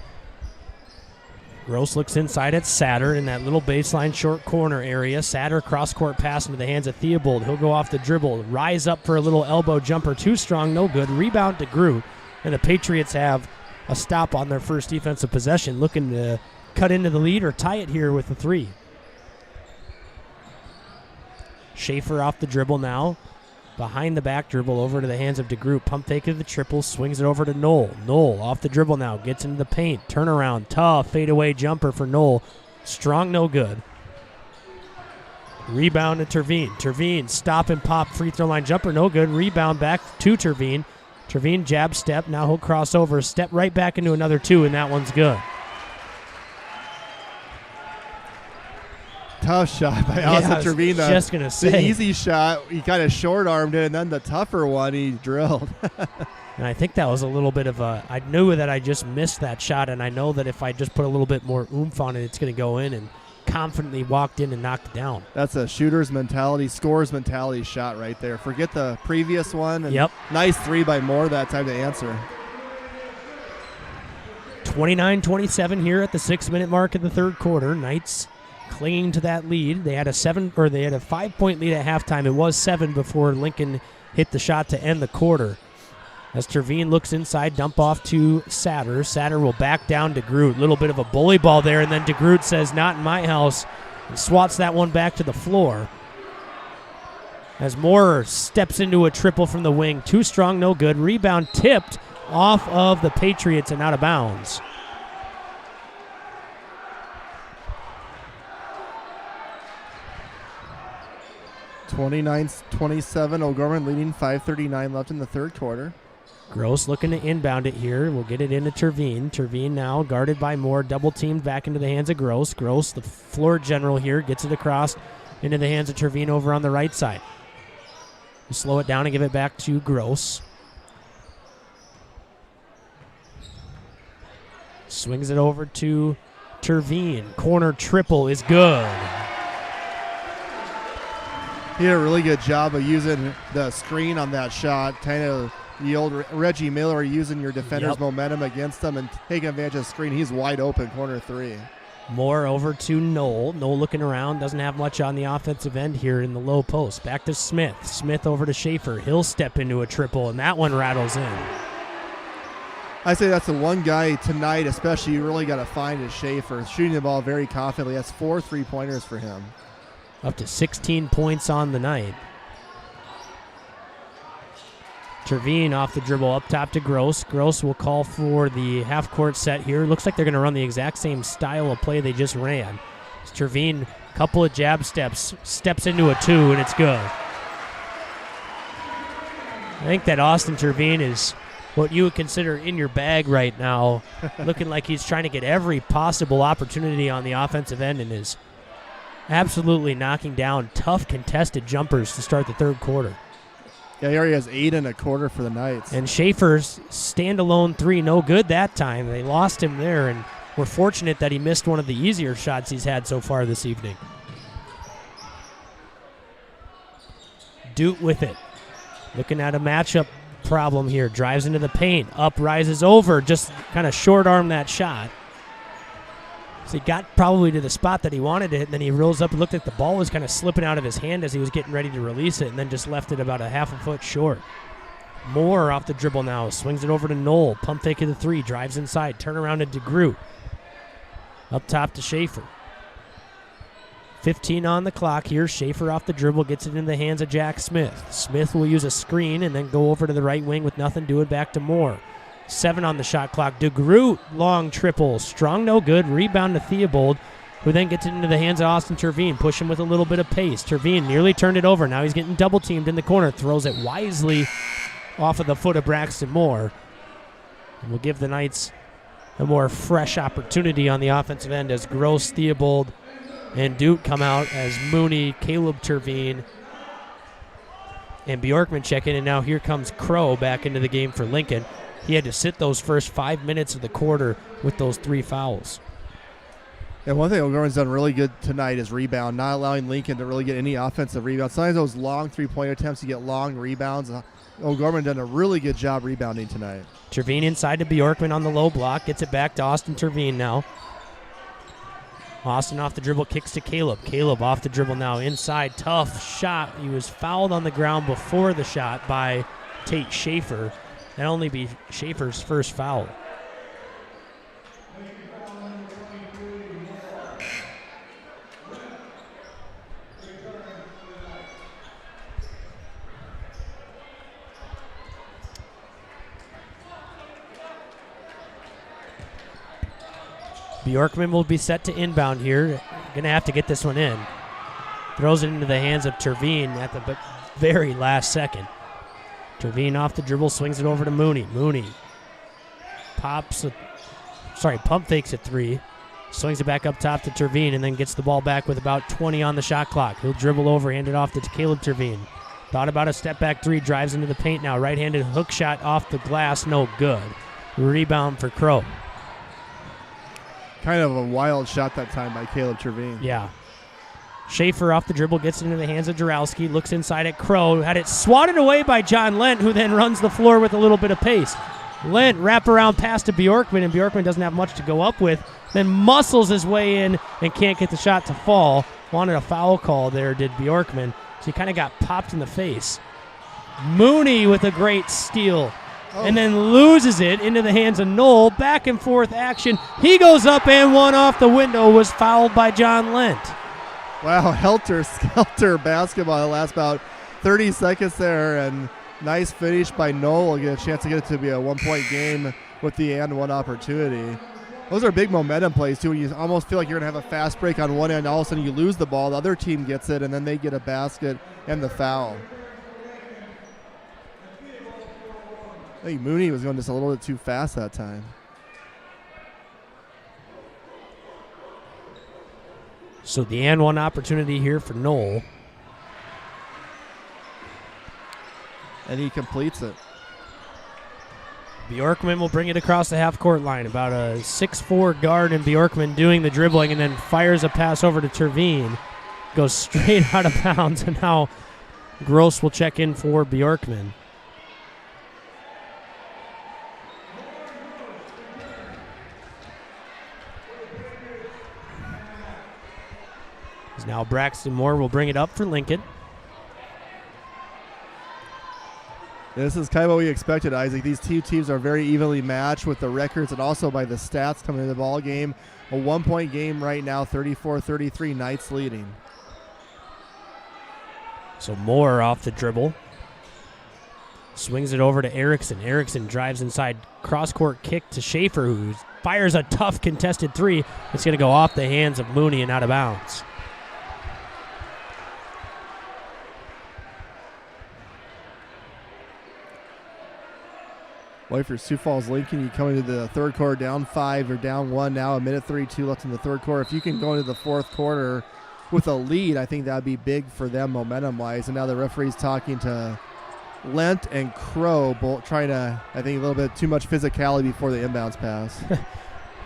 Gross looks inside at Satter in that little baseline short corner area. Satter cross-court pass into the hands of Theobald. He'll go off the dribble, rise up for a little elbow jumper. Too strong, no good. Rebound to Groot. And the Patriots have a stop on their first defensive possession, looking to cut into the lead or tie it here with a 3. Schaefer off the dribble now. Behind the back dribble over to the hands of DeGroot. Pump fake of the triple, swings it over to Knoll. Knoll off the dribble now, gets into the paint. Turnaround, tough fadeaway jumper for Knoll. Strong, no good. Rebound to Terveen. Terveen, stop and pop, free throw line jumper, no good. Rebound back to Terveen. Terveen jab step, now he'll cross over, step right back into another 2, and that one's good. tough shot by Austin I was Trevine. just going to The say. easy shot, he kind of short-armed it, and then the tougher one, he drilled. And I think that was a little bit of a – I knew that I just missed that shot, and I know that if I just put a little bit more oomph on it, it's going to go in, and confidently walked in and knocked it down. That's a shooter's mentality, scorer's mentality shot right there. Forget the previous one. And Yep. Nice three by Moore that time to answer. 29-27 here at the 6-minute mark of the third quarter. Knights clinging to that lead. They had a 5-point lead at halftime. It was 7 before Lincoln hit the shot to end the quarter. As Trevine looks inside, dump off to Satter. Satter will back down to Groot. Little bit of a bully ball there, and then DeGroot says, not in my house, and swats that one back to the floor. As Moore steps into a triple from the wing. Too strong, no good. Rebound tipped off of the Patriots and out of bounds. (29-27). O'Gorman leading, 5:39 left in the third quarter. Gross looking to inbound it here. We'll get it into Trevine. Trevine now guarded by Moore, double teamed back into the hands of Gross. Gross, the floor general here, gets it across into the hands of Trevine over on the right side. We'll slow it down and give it back to Gross. Swings it over to Trevine. Corner triple is good. He did a really good job of using the screen on that shot, kind of the old Reggie Miller, using your defender's momentum against them and taking advantage of the screen. He's wide open, corner three. Moore over to Knoll. Knoll looking around, doesn't have much on the offensive end here in the low post. Back to Smith. Smith over to Schaefer. He'll step into a triple, and that one rattles in. I say that's the one guy tonight, especially, you really got to find is Schaefer. Shooting the ball very confidently. That's 4 3-pointers for him. Up to 16 points on the night. Trevine off the dribble up top to Gross. Gross will call for the half-court set here. Looks like they're going to run the exact same style of play they just ran. Trevine, couple of jab steps into a 2, and it's good. I think that Austin Trevine is what you would consider in your bag right now, looking like he's trying to get every possible opportunity on the offensive end and is absolutely knocking down tough contested jumpers to start the third quarter. Yeah, he already has 8 and a quarter for the Knights. And Schaefer's standalone 3, no good that time. They lost him there, and we're fortunate that he missed one of the easier shots he's had so far this evening. Doot with it. Looking at a matchup problem here. Drives into the paint. Up, rises over. Just kind of short-armed that shot. So he got probably to the spot that he wanted it, and then he rolls up and looked at the ball was kind of slipping out of his hand as he was getting ready to release it, and then just left it about a half a foot short. Moore off the dribble now. Swings it over to Knoll. Pump fake of the 3. Drives inside. Turn around to DeGroot. Up top to Schaefer. 15 on the clock here. Schaefer off the dribble. Gets it in the hands of Jack Smith. Smith will use a screen and then go over to the right wing with nothing. Do it back to Moore. 7 on the shot clock. DeGroot, long triple. Strong, no good. Rebound to Theobald, who then gets it into the hands of Austin Trevine. Push him with a little bit of pace. Trevine nearly turned it over. Now he's getting double teamed in the corner. Throws it wisely off of the foot of Braxton Moore. And will give the Knights a more fresh opportunity on the offensive end as Gross, Theobald, and Doot come out as Mooney, Caleb Trevine, and Bjorkman check in. And now here comes Crow back into the game for Lincoln. He had to sit those first 5 minutes of the quarter with those 3 fouls. And one thing O'Gorman's done really good tonight is rebound, not allowing Lincoln to really get any offensive rebounds. Sometimes those long 3-point attempts, you get long rebounds. O'Gorman done a really good job rebounding tonight. Trevine inside to Bjorkman on the low block. Gets it back to Austin Trevine now. Austin off the dribble, kicks to Caleb. Caleb off the dribble now, inside, tough shot. He was fouled on the ground before the shot by Tate Schaefer. That'll only be Schaefer's first foul. Bjorkman will be set to inbound here. Gonna have to get this one in. Throws it into the hands of Trevine at the very last second. Trevine off the dribble, swings it over to Mooney. Mooney pump fakes a 3. Swings it back up top to Terveen and then gets the ball back with about 20 on the shot clock. He'll dribble over, hand it off to Caleb Terveen. Thought about a step back three, drives into the paint now. Right-handed hook shot off the glass, no good. Rebound for Crow. Kind of a wild shot that time by Caleb Terveen. Yeah. Schaefer off the dribble, gets it into the hands of Jarowski, looks inside at Crow, had it swatted away by John Lent, who then runs the floor with a little bit of pace. Lent wrap around pass to Bjorkman, and Bjorkman doesn't have much to go up with, then muscles his way in and can't get the shot to fall. Wanted a foul call there, did Bjorkman, so he kind of got popped in the face. Mooney with a great steal. And then loses it into the hands of Knoll. Back and forth action. He goes up and one off the window, was fouled by John Lent. Wow, helter-skelter basketball the last about 30 seconds there, and nice finish by Knoll. We'll get a chance to get it to be a one-point game with the and one opportunity. Those are big momentum plays, too, when you almost feel like you're going to have a fast break on one end. All of a sudden you lose the ball, the other team gets it, and then they get a basket and the foul. I think Mooney was going just a little bit too fast that time. So the and one opportunity here for Knoll. And he completes it. Bjorkman will bring it across the half-court line. About a 6'4" guard in Bjorkman doing the dribbling and then fires a pass over to Terveen. Goes straight out of bounds, and now Gross will check in for Bjorkman. Now Braxton Moore will bring it up for Lincoln. This is kind of what we expected, Isaac. These two teams are very evenly matched with the records and also by the stats coming into the ball game. A one-point game right now, 34-33, Knights leading. So Moore off the dribble. Swings it over to Erickson. Erickson drives inside. Cross-court kick to Schaefer, who fires a tough contested three. It's going to go off the hands of Mooney and out of bounds. Well, for Sioux Falls Lincoln, you come into the third quarter down 5 or down 1 now, a minute 32 left in the third quarter. If you can go into the fourth quarter with a lead, I think that would be big for them momentum-wise. And now the referee's talking to Lent and Crow, both trying to, I think, a little bit too much physicality before the inbounds pass.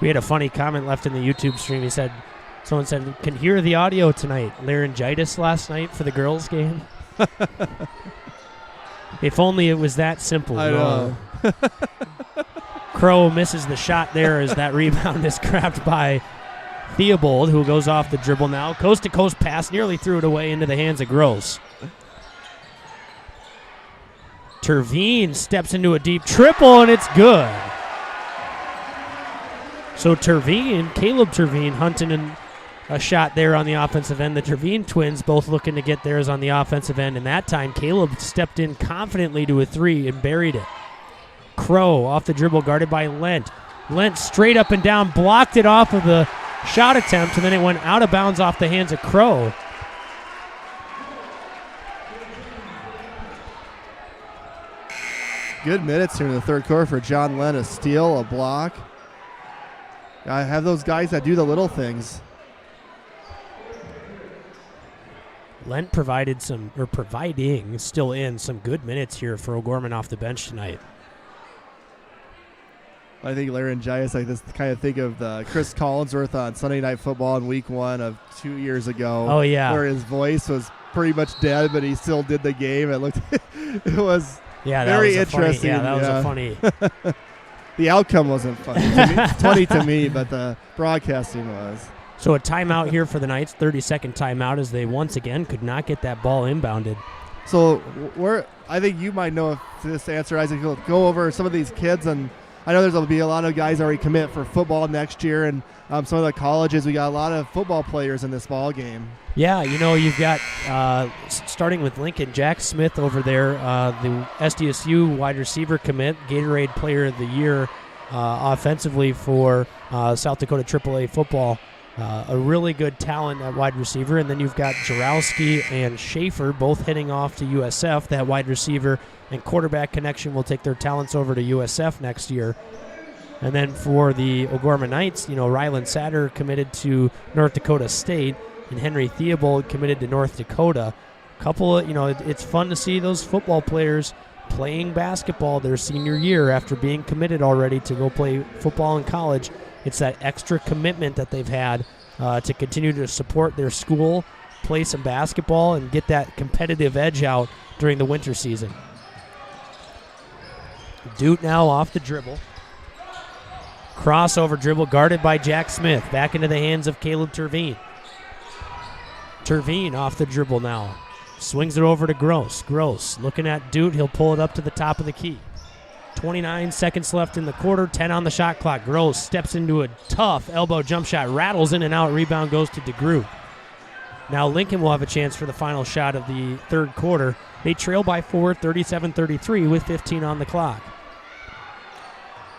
We had a funny comment left in the YouTube stream. Someone said, can hear the audio tonight. Laryngitis last night for the girls' game. If only it was that simple. I know. Crow misses the shot there as that rebound is grabbed by Theobald, who goes off the dribble now. Coast-to-coast pass, nearly threw it away into the hands of Gross. Terveen steps into a deep triple, and it's good. So Caleb Terveen hunting a shot there on the offensive end. The Terveen twins both looking to get theirs on the offensive end, and that time Caleb stepped in confidently to a three and buried it. Crow off the dribble, guarded by Lent. Lent straight up and down, blocked it off of the shot attempt, and then it went out of bounds off the hands of Crow. Good minutes here in the third quarter for John Lent. A steal, a block. I have those guys that do the little things. Lent providing some good minutes here for O'Gorman off the bench tonight. I think laryngitis, like this, kind of think of the Chris Collinsworth on Sunday Night Football in Week 1 of 2 years ago. Oh, yeah. Where his voice was pretty much dead, but he still did the game. It was very interesting. That was a funny. The outcome wasn't funny. It's funny to me, but the broadcasting was. So a timeout here for the Knights, 30-second timeout, as they once again could not get that ball inbounded. So I think you might know if this answer, Isaac. Will go over some of these kids, and I know there's going to be a lot of guys already commit for football next year, and some of the colleges, we got a lot of football players in this ball game. Yeah, you've got, starting with Lincoln, Jack Smith over there, the SDSU wide receiver commit, Gatorade Player of the Year offensively for South Dakota AAA football. A really good talent at wide receiver. And then you've got Jarowski and Schaefer both heading off to USF. That wide receiver and quarterback connection will take their talents over to USF next year. And then for the O'Gorman Knights, Ryland Satter committed to North Dakota State, and Henry Theobald committed to North Dakota. It's fun to see those football players playing basketball their senior year after being committed already to go play football in college. It's that extra commitment that they've had to continue to support their school, play some basketball, and get that competitive edge out during the winter season. Dute now off the dribble. Crossover dribble guarded by Jack Smith. Back into the hands of Caleb Terveen. Terveen off the dribble now. Swings it over to Gross. Gross looking at Dute. He'll pull it up to the top of the key. 29 seconds left in the quarter, 10 on the shot clock. Gross steps into a tough elbow jump shot, rattles in and out, rebound goes to DeGroot. Now Lincoln will have a chance for the final shot of the third quarter. They trail by 4, 37-33 with 15 on the clock.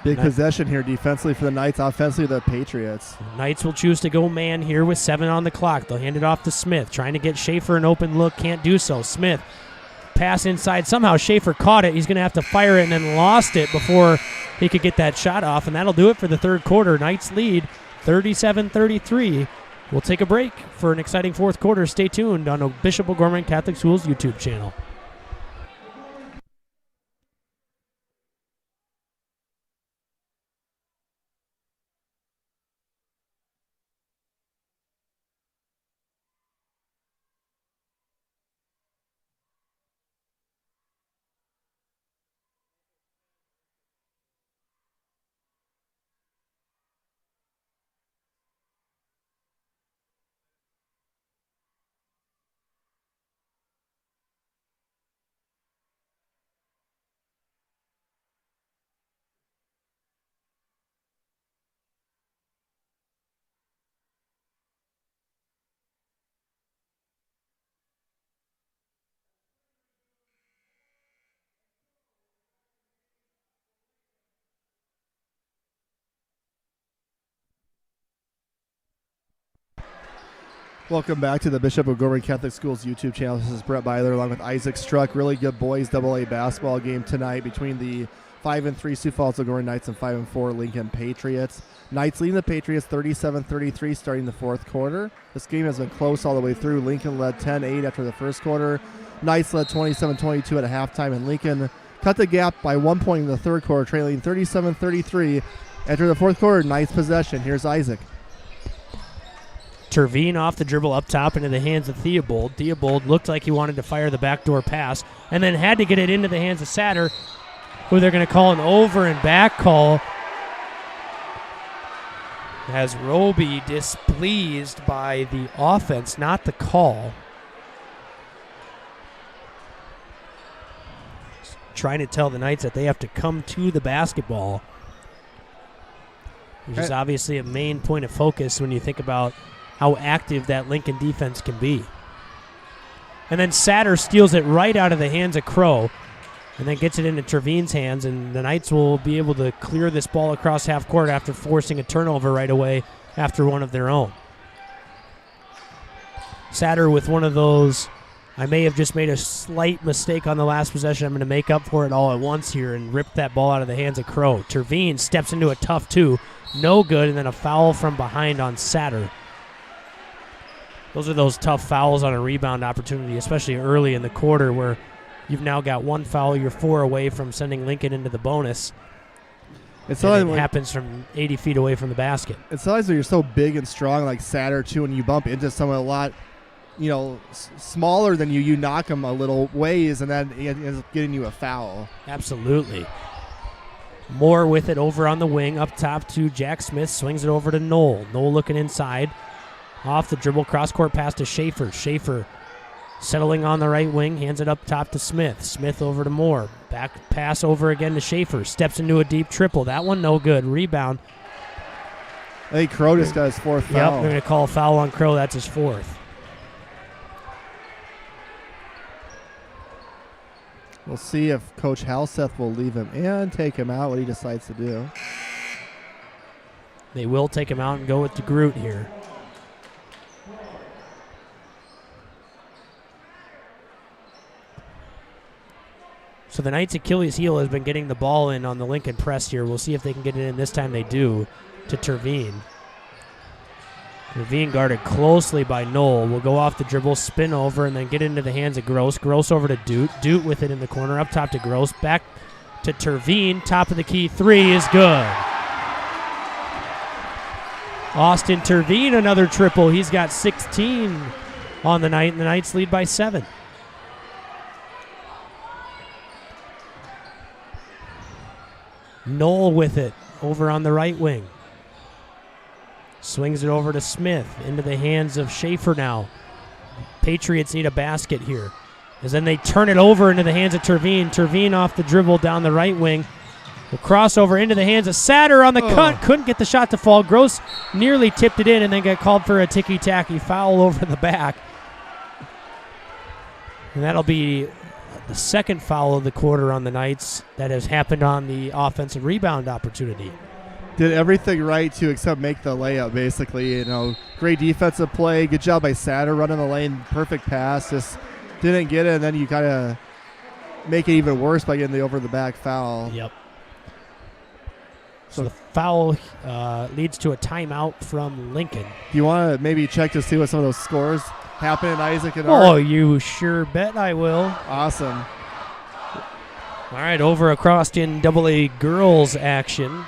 Big possession here defensively for the Knights, offensively the Patriots. Knights will choose to go man here with 7 on the clock. They'll hand it off to Smith, trying to get Schaefer an open look, can't do so. Smith, pass inside. Somehow Schaefer caught it. He's going to have to fire it and then lost it before he could get that shot off, and that'll do it for the third quarter. Knights lead 37-33. We'll take a break for an exciting fourth quarter. Stay tuned on Bishop O'Gorman Catholic Schools YouTube channel. Welcome back to the Bishop O'Gorman Catholic Schools YouTube channel. This is Brett Byler along with Isaac Struck. Really good boys AA basketball game tonight between the 5-3 Sioux Falls O'Gorman Knights and 5-4 Lincoln Patriots. Knights leading the Patriots 37-33 starting the fourth quarter. This game has been close all the way through. Lincoln led 10-8 after the first quarter. Knights led 27-22 at halftime, and Lincoln cut the gap by 1 point in the third quarter, trailing 37-33 after the fourth quarter. Knights possession. Here's Isaac. Terveen off the dribble up top into the hands of Theobald. Theobald looked like he wanted to fire the backdoor pass and then had to get it into the hands of Satter, who they're going to call an over and back call, as Roby displeased by the offense, not the call. Trying to tell the Knights that they have to come to the basketball, which is obviously a main point of focus when you think about how active that Lincoln defense can be. And then Satter steals it right out of the hands of Crow and then gets it into Terveen's hands, and the Knights will be able to clear this ball across half court after forcing a turnover right away after one of their own. Satter with one of those, I may have just made a slight mistake on the last possession. I'm going to make up for it all at once here and rip that ball out of the hands of Crow. Terveen steps into a tough two. No good, and then a foul from behind on Satter. Those are those tough fouls on a rebound opportunity, especially early in the quarter where you've now got one foul. You're 4 away from sending Lincoln into the bonus. It happens from 80 feet away from the basket. It's always when you're so big and strong like Satter, too, and you bump into someone a lot, smaller than you knock them a little ways, and then it ends up getting you a foul. Absolutely. Moore with it over on the wing, up top to Jack Smith, swings it over to Knoll. Knoll looking inside. Off the dribble, cross-court pass to Schaefer. Schaefer settling on the right wing, hands it up top to Smith. Smith over to Moore. Back pass over again to Schaefer. Steps into a deep triple. That one no good. Rebound. I think Crow just got his fourth foul. Yep, they're going to call a foul on Crow. That's his fourth. We'll see if Coach Halseth will leave him and take him out, what he decides to do. They will take him out and go with DeGroot here. So the Knights' Achilles heel has been getting the ball in on the Lincoln press here. We'll see if they can get it in this time. They do, to Terveen. Terveen guarded closely by Knoll. Will go off the dribble, spin over, and then get into the hands of Gross. Gross over to Doot. Doot with it in the corner, up top to Gross. Back to Terveen. Top of the key three is good. Austin Terveen, another triple. He's got 16 on the night, and the Knights lead by 7. Knoll with it over on the right wing. Swings it over to Smith, into the hands of Schaefer now. Patriots need a basket here. As then they turn it over into the hands of Terveen. Terveen off the dribble down the right wing. The crossover into the hands of Satter on the cut. Couldn't get the shot to fall. Gross nearly tipped it in and then got called for a ticky-tacky foul over the back. And that'll be the second foul of the quarter on the Knights that has happened on the offensive rebound opportunity. Did everything right to except make the layup, basically. You know, great defensive play. Good job by Satter running the lane. Perfect pass. Just didn't get it, and then you kind of make it even worse by getting the over-the-back foul. Yep. So the foul leads to a timeout from Lincoln. Do you want to maybe check to see what some of those scores happen in Isaac and Oh, Art? you sure bet I will. Awesome. All right, over across in AA girls action.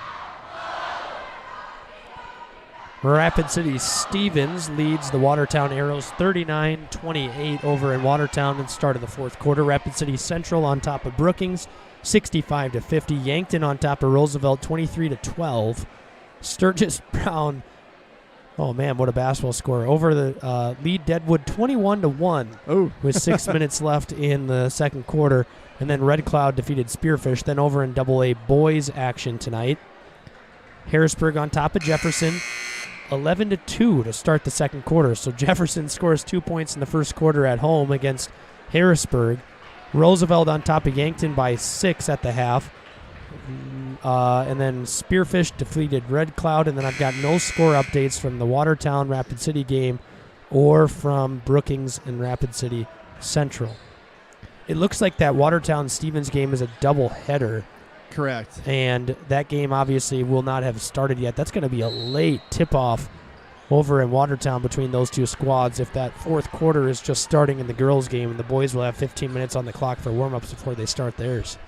Rapid City Stevens leads the Watertown Arrows 39-28 over in Watertown at the start of the fourth quarter. Rapid City Central on top of Brookings 65-50. Yankton on top of Roosevelt 23-12. Sturgis Brown, oh man, what a basketball score. Over the lead Deadwood 21-1 with 6 minutes left in the second quarter. And then Red Cloud defeated Spearfish. Then over in AA boys action tonight. Harrisburg on top of Jefferson 11-2 to start the second quarter. So Jefferson scores 2 points in the first quarter at home against Harrisburg. Roosevelt on top of Yankton by 6 at the half. And then Spearfish defeated Red Cloud. And then I've got no score updates from the Watertown Rapid City game or from Brookings and Rapid City Central. It looks like that Watertown-Stevens game is a double-header. Correct. And that game obviously will not have started yet. That's going to be a late tip-off over in Watertown between those two squads if that fourth quarter is just starting in the girls' game, and the boys will have 15 minutes on the clock for warm-ups before they start theirs.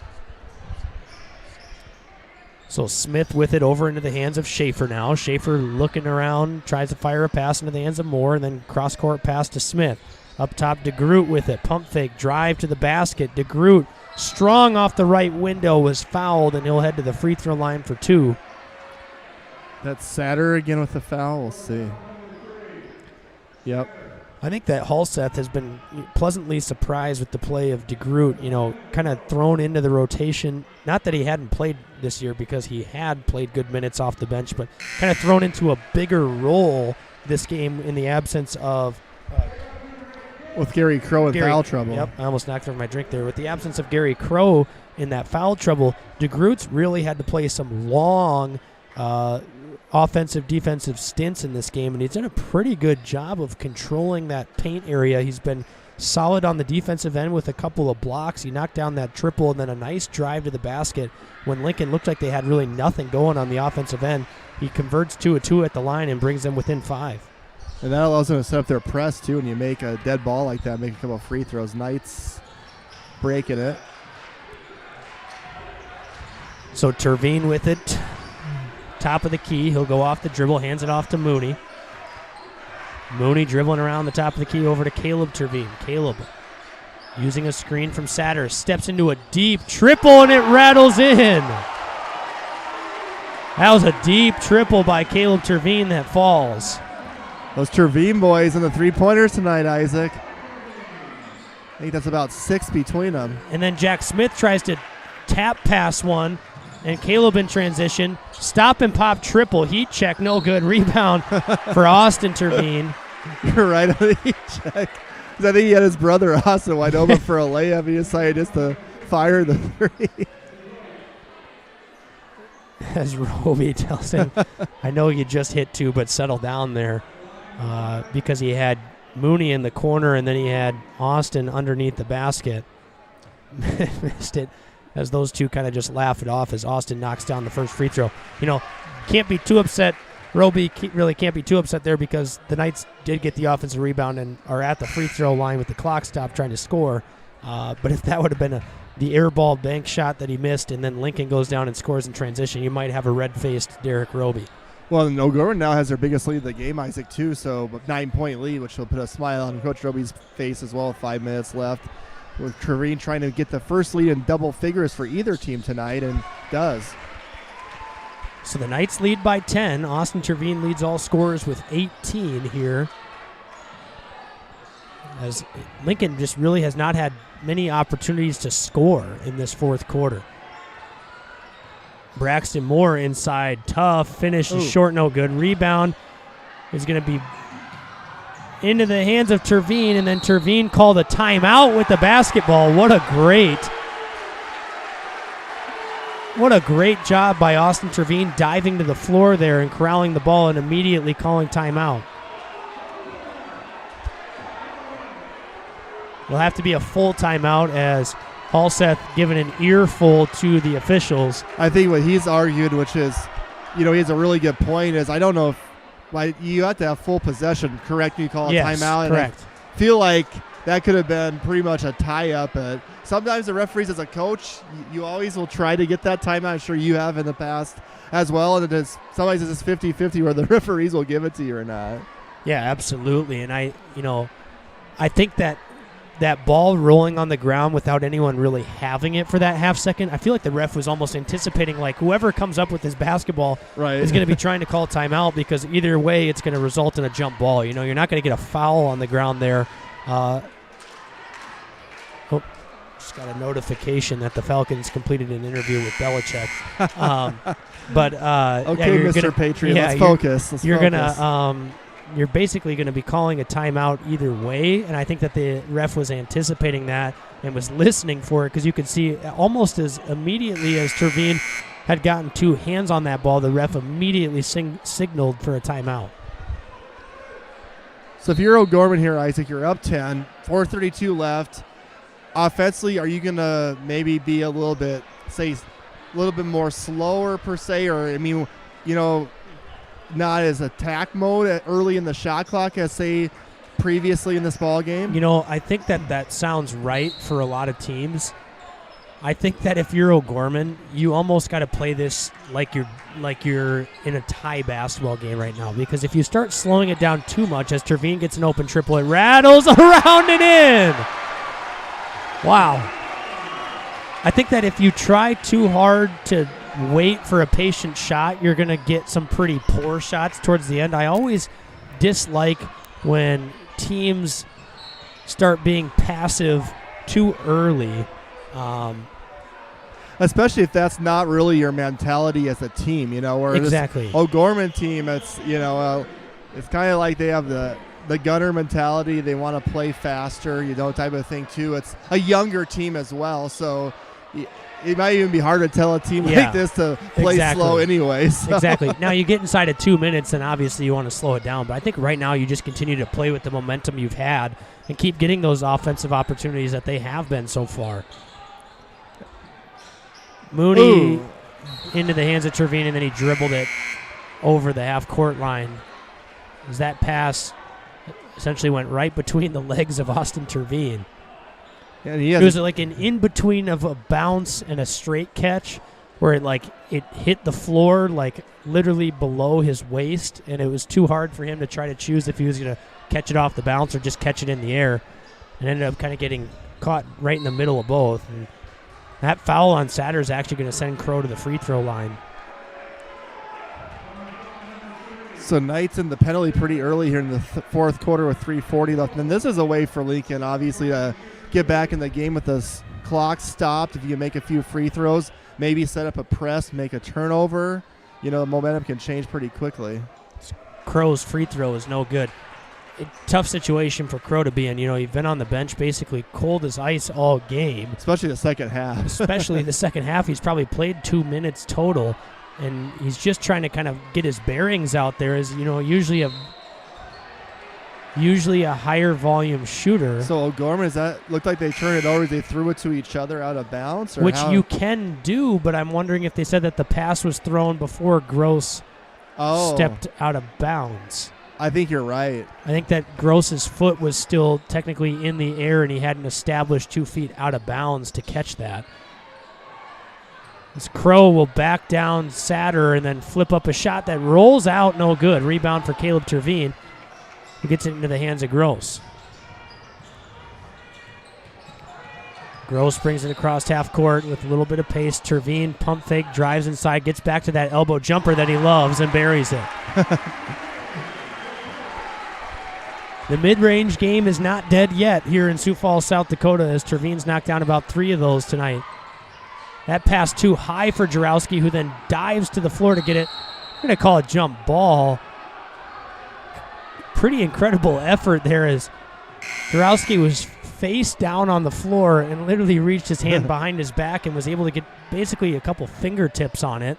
So Smith with it over into the hands of Schaefer now. Schaefer looking around, tries to fire a pass into the hands of Moore, and then cross-court pass to Smith. Up top, DeGroot with it. Pump fake, drive to the basket. DeGroot, strong off the right window, was fouled, and he'll head to the free throw line for 2. That's Satter again with the foul. We'll see. Yep. I think that Halseth has been pleasantly surprised with the play of DeGroot, you know, kind of thrown into the rotation. Not that he hadn't played this year because he had played good minutes off the bench, but kind of thrown into a bigger role this game in the absence of with Gary Crow in foul trouble. Yep, I almost knocked over my drink there. With the absence of Gary Crow in that foul trouble, DeGroot's really had to play some long offensive, defensive stints in this game, and he's done a pretty good job of controlling that paint area. He's been solid on the defensive end with a couple of blocks. He knocked down that triple and then a nice drive to the basket when Lincoln looked like they had really nothing going on the offensive end. He converts to a 2 at the line and brings them within 5. And that allows them to set up their press, too, and you make a dead ball like that, make a couple of free throws. Knights breaking it. So Terveen with it. Top of the key. He'll go off the dribble, hands it off to Mooney. Mooney dribbling around the top of the key over to Caleb Terveen. Caleb using a screen from Satter. Steps into a deep triple, and it rattles in. That was a deep triple by Caleb Terveen that falls. Those Terveen boys and the three-pointers tonight, Isaac. I think that's about 6 between them. And then Jack Smith tries to tap pass one, and Caleb in transition. Stop and pop triple. Heat check, no good. Rebound for Austin Terveen. You're right on the heat check. 'Cause I think he had his brother Austin wide open for a layup. He decided just to fire the 3. As Roby tells him, I know you just hit 2, but settle down there. Because he had Mooney in the corner and then he had Austin underneath the basket. missed it, as those two kind of just laugh it off as Austin knocks down the first free throw. Can't be too upset. Roby really can't be too upset there because the Knights did get the offensive rebound and are at the free throw line with the clock stopped trying to score. But if that would have been the air ball bank shot that he missed and then Lincoln goes down and scores in transition, you might have a red-faced Derek Roby. Well, and O'Gorman now has their biggest lead of the game, Isaac, too, so a 9-point lead, which will put a smile on Coach Roby's face as well with 5 minutes left. With Trevine trying to get the first lead in double figures for either team tonight, and does. So the Knights lead by 10. Austin Trevine leads all scorers with 18 here. As Lincoln just really has not had many opportunities to score in this fourth quarter. Braxton Moore inside, tough, finish is short, no good. Rebound is going to be into the hands of Trevine, and then Trevine called a timeout with the basketball. What a great job by Austin Trevine diving to the floor there and corralling the ball and immediately calling timeout. It'll have to be a full timeout as Halseth giving an earful to the officials. I think what he's argued, which is, he has a really good point, is I don't know if you have to have full possession. Correct me, call a timeout. Correct. And I feel like that could have been pretty much a tie-up. But sometimes the referees, as a coach, you always will try to get that timeout. I'm sure you have in the past as well. And sometimes it's 50-50 where the referees will give it to you or not. Yeah, absolutely. And I think that ball rolling on the ground without anyone really having it for that half second, I feel like the ref was almost anticipating whoever comes up with this basketball is going to be trying to call timeout, because either way it's going to result in a jump ball. You're not going to get a foul on the ground there. Just got a notification that the Falcons completed an interview with Belichick. Okay, Mr. Patriot, let's focus. You're basically going to be calling a timeout either way, and I think that the ref was anticipating that and was listening for it, because you could see almost as immediately as Trevine had gotten 2 hands on that ball, the ref immediately signaled for a timeout. So if you're O'Gorman here, Isaac, you're up 10, 4:32 left. Offensively, are you going to maybe be a little bit more slower per se, or not as attack mode early in the shot clock as, say, previously in this ball game? I think that sounds right for a lot of teams. I think that if you're O'Gorman, you almost got to play this like you're in a tie basketball game right now, because if you start slowing it down too much, as Trevine gets an open triple, it rattles around and in. Wow. I think that if you try too hard to wait for a patient shot, you're going to get some pretty poor shots towards the end. I always dislike when teams start being passive too early. Especially if that's not really your mentality as a team, where exactly. This O'Gorman team, it's it's kind of like they have the gunner mentality. They want to play faster, type of thing too. It's a younger team as well, so it might even be hard to tell a team like this to play slow anyway. So. Exactly. Now you get inside of 2 minutes, and obviously you want to slow it down. But I think right now you just continue to play with the momentum you've had and keep getting those offensive opportunities that they have been so far. Mooney into the hands of Trevine, and then he dribbled it over the half-court line. As that pass essentially went right between the legs of Austin Trevine. And it was like an in-between of a bounce and a straight catch, where it hit the floor literally below his waist, and it was too hard for him to try to choose if he was going to catch it off the bounce or just catch it in the air, and ended up kind of getting caught right in the middle of both. And that foul on Satter is actually going to send Crow to the free throw line. So Knights in the penalty pretty early here in the fourth quarter with 3:40 left. And this is a way for Lincoln, obviously, to get back in the game with the clock stopped. If you make a few free throws, maybe set up a press, make a turnover, the momentum can change pretty quickly. Crow's free throw is no good. Tough situation for Crow to be in. You've been on the bench basically cold as ice all game. Especially the second half. Especially the second half. He's probably played 2 minutes total. And he's just trying to kind of get his bearings out there. As usually usually a higher volume shooter. So O'Gorman, does that look like they turned it over? They threw it to each other out of bounds? Or which how? you can do, but I'm wondering if they said that the pass was thrown before Gross stepped out of bounds. I think you're right. I think that Gross's foot was still technically in the air and he hadn't established 2 feet out of bounds to catch that. This Crow will back down Satter and then flip up a shot that rolls out, no good. Rebound for Caleb Terveen, who gets it into the hands of Gross. Gross brings it across half court with a little bit of pace. Terveen, pump fake, drives inside, gets back to that elbow jumper that he loves and buries it. The mid-range game is not dead yet here in Sioux Falls, South Dakota, as Terveen's knocked down about 3 of those tonight. That pass too high for Jarowski, who then dives to the floor to get it. I'm going to call it jump ball. Pretty incredible effort there as Jarowski was face down on the floor and literally reached his hand behind his back and was able to get basically a couple fingertips on it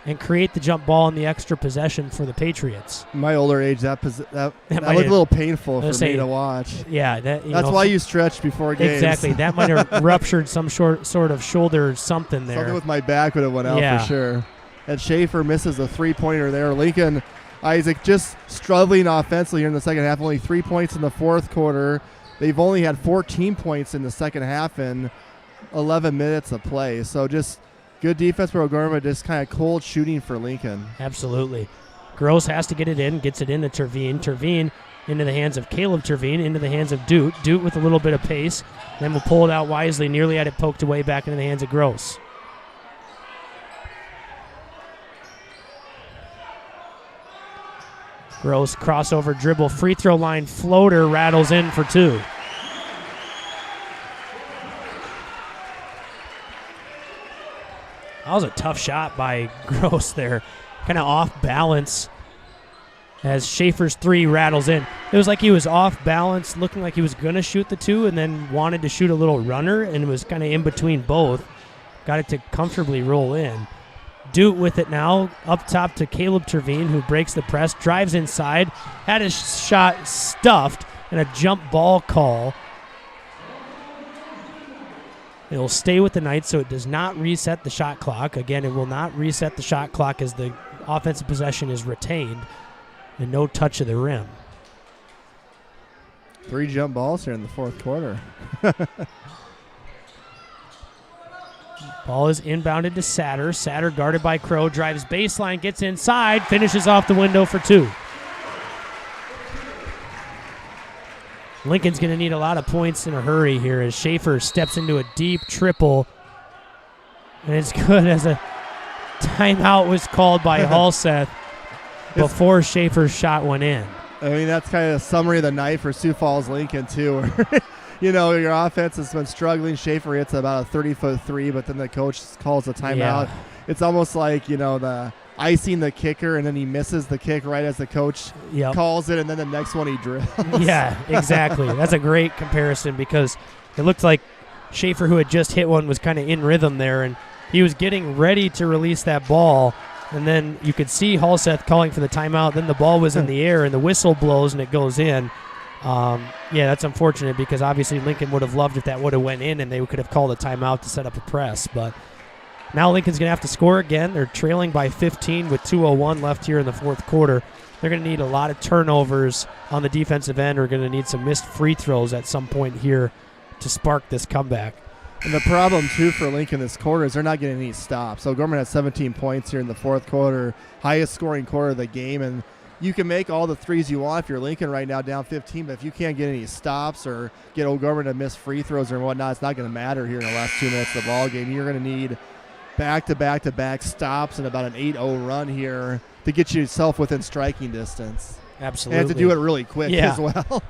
and create the jump ball and the extra possession for the Patriots. My older age, that looked a little painful for me to watch. Yeah, that's why you stretch before games. Exactly. That might have ruptured some sort of shoulder something there. Something with my back would have went out for sure. And Schaefer misses a 3-pointer there. Lincoln Isaac just struggling offensively here in the second half. Only 3 points in the fourth quarter. They've only had 14 points in the second half in 11 minutes of play. So just good defense for O'Gorman, just kind of cold shooting for Lincoln. Absolutely. Gross has to get it in, gets it into Terveen. Terveen into the hands of Caleb Terveen, into the hands of Doot. Doot with a little bit of pace. Then will pull it out wisely, nearly had it poked away back into the hands of Gross. Gross crossover dribble, free throw line floater, rattles in for 2. That was a tough shot by Gross there. Kind of off balance as Schaefer's 3 rattles in. It was like he was off balance, looking like he was going to shoot the 2 and then wanted to shoot a little runner and was kind of in between both. Got it to comfortably roll in. Doot with it now, up top to Caleb Terveen, who breaks the press, drives inside, had his shot stuffed, and a jump ball call. It will stay with the Knights, so it does not reset the shot clock. Again, it will not reset the shot clock as the offensive possession is retained, and no touch of the rim. 3 jump balls here in the fourth quarter. Ball is inbounded to Satter. Satter guarded by Crow, drives baseline, gets inside, finishes off the window for 2. Lincoln's going to need a lot of points in a hurry here as Schaefer steps into a deep triple. And it's good as a timeout was called by Halseth before Schaefer's shot went in. I mean, that's kind of a summary of the night for Sioux Falls Lincoln, too. You know, your offense has been struggling. Schaefer hits about a 30-foot 3, but then the coach calls a timeout. Yeah. It's almost like, you know, the icing the kicker, and then he misses the kick right as the coach calls it, and then the next one he drills. Yeah, exactly. That's a great comparison because it looked like Schaefer, who had just hit one, was kind of in rhythm there, and he was getting ready to release that ball, and then you could see Halseth calling for the timeout. Then the ball was in the air, and the whistle blows, and it goes in. Yeah, that's unfortunate because obviously Lincoln would have loved if that would have went in and they could have called a timeout to set up a press. But now Lincoln's going to have to score again. They're trailing by 15 with 2:01 left here in the fourth quarter. They're going to need a lot of turnovers on the defensive end. We're going to need some missed free throws at some point here to spark this comeback. And the problem, too, for Lincoln this quarter is they're not getting any stops. So Gorman has 17 points here in the fourth quarter, highest scoring quarter of the game, and you can make all the threes you want if you're Lincoln right now down 15, but if you can't get any stops or get O'Gorman to miss free throws or whatnot, it's not going to matter here in the last 2 minutes of the ball game. You're going to need back-to-back-to-back stops and about an 8-0 run here to get yourself within striking distance. Absolutely. And have to do it really quick as well.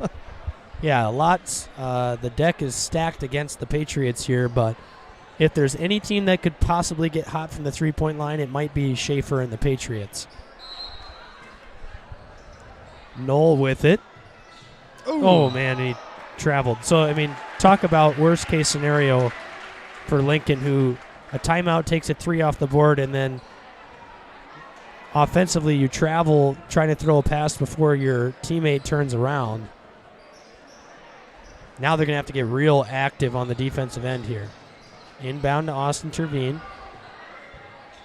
Yeah, lots. The deck is stacked against the Patriots here, but if there's any team that could possibly get hot from the three-point line, it might be Schaefer and the Patriots. Knoll with it. Ooh. Oh, man, he traveled. So, I mean, talk about worst-case scenario for Lincoln, who a timeout takes a 3 off the board, and then offensively, you travel trying to throw a pass before your teammate turns around. Now they're going to have to get real active on the defensive end here. Inbound to Austin Terveen.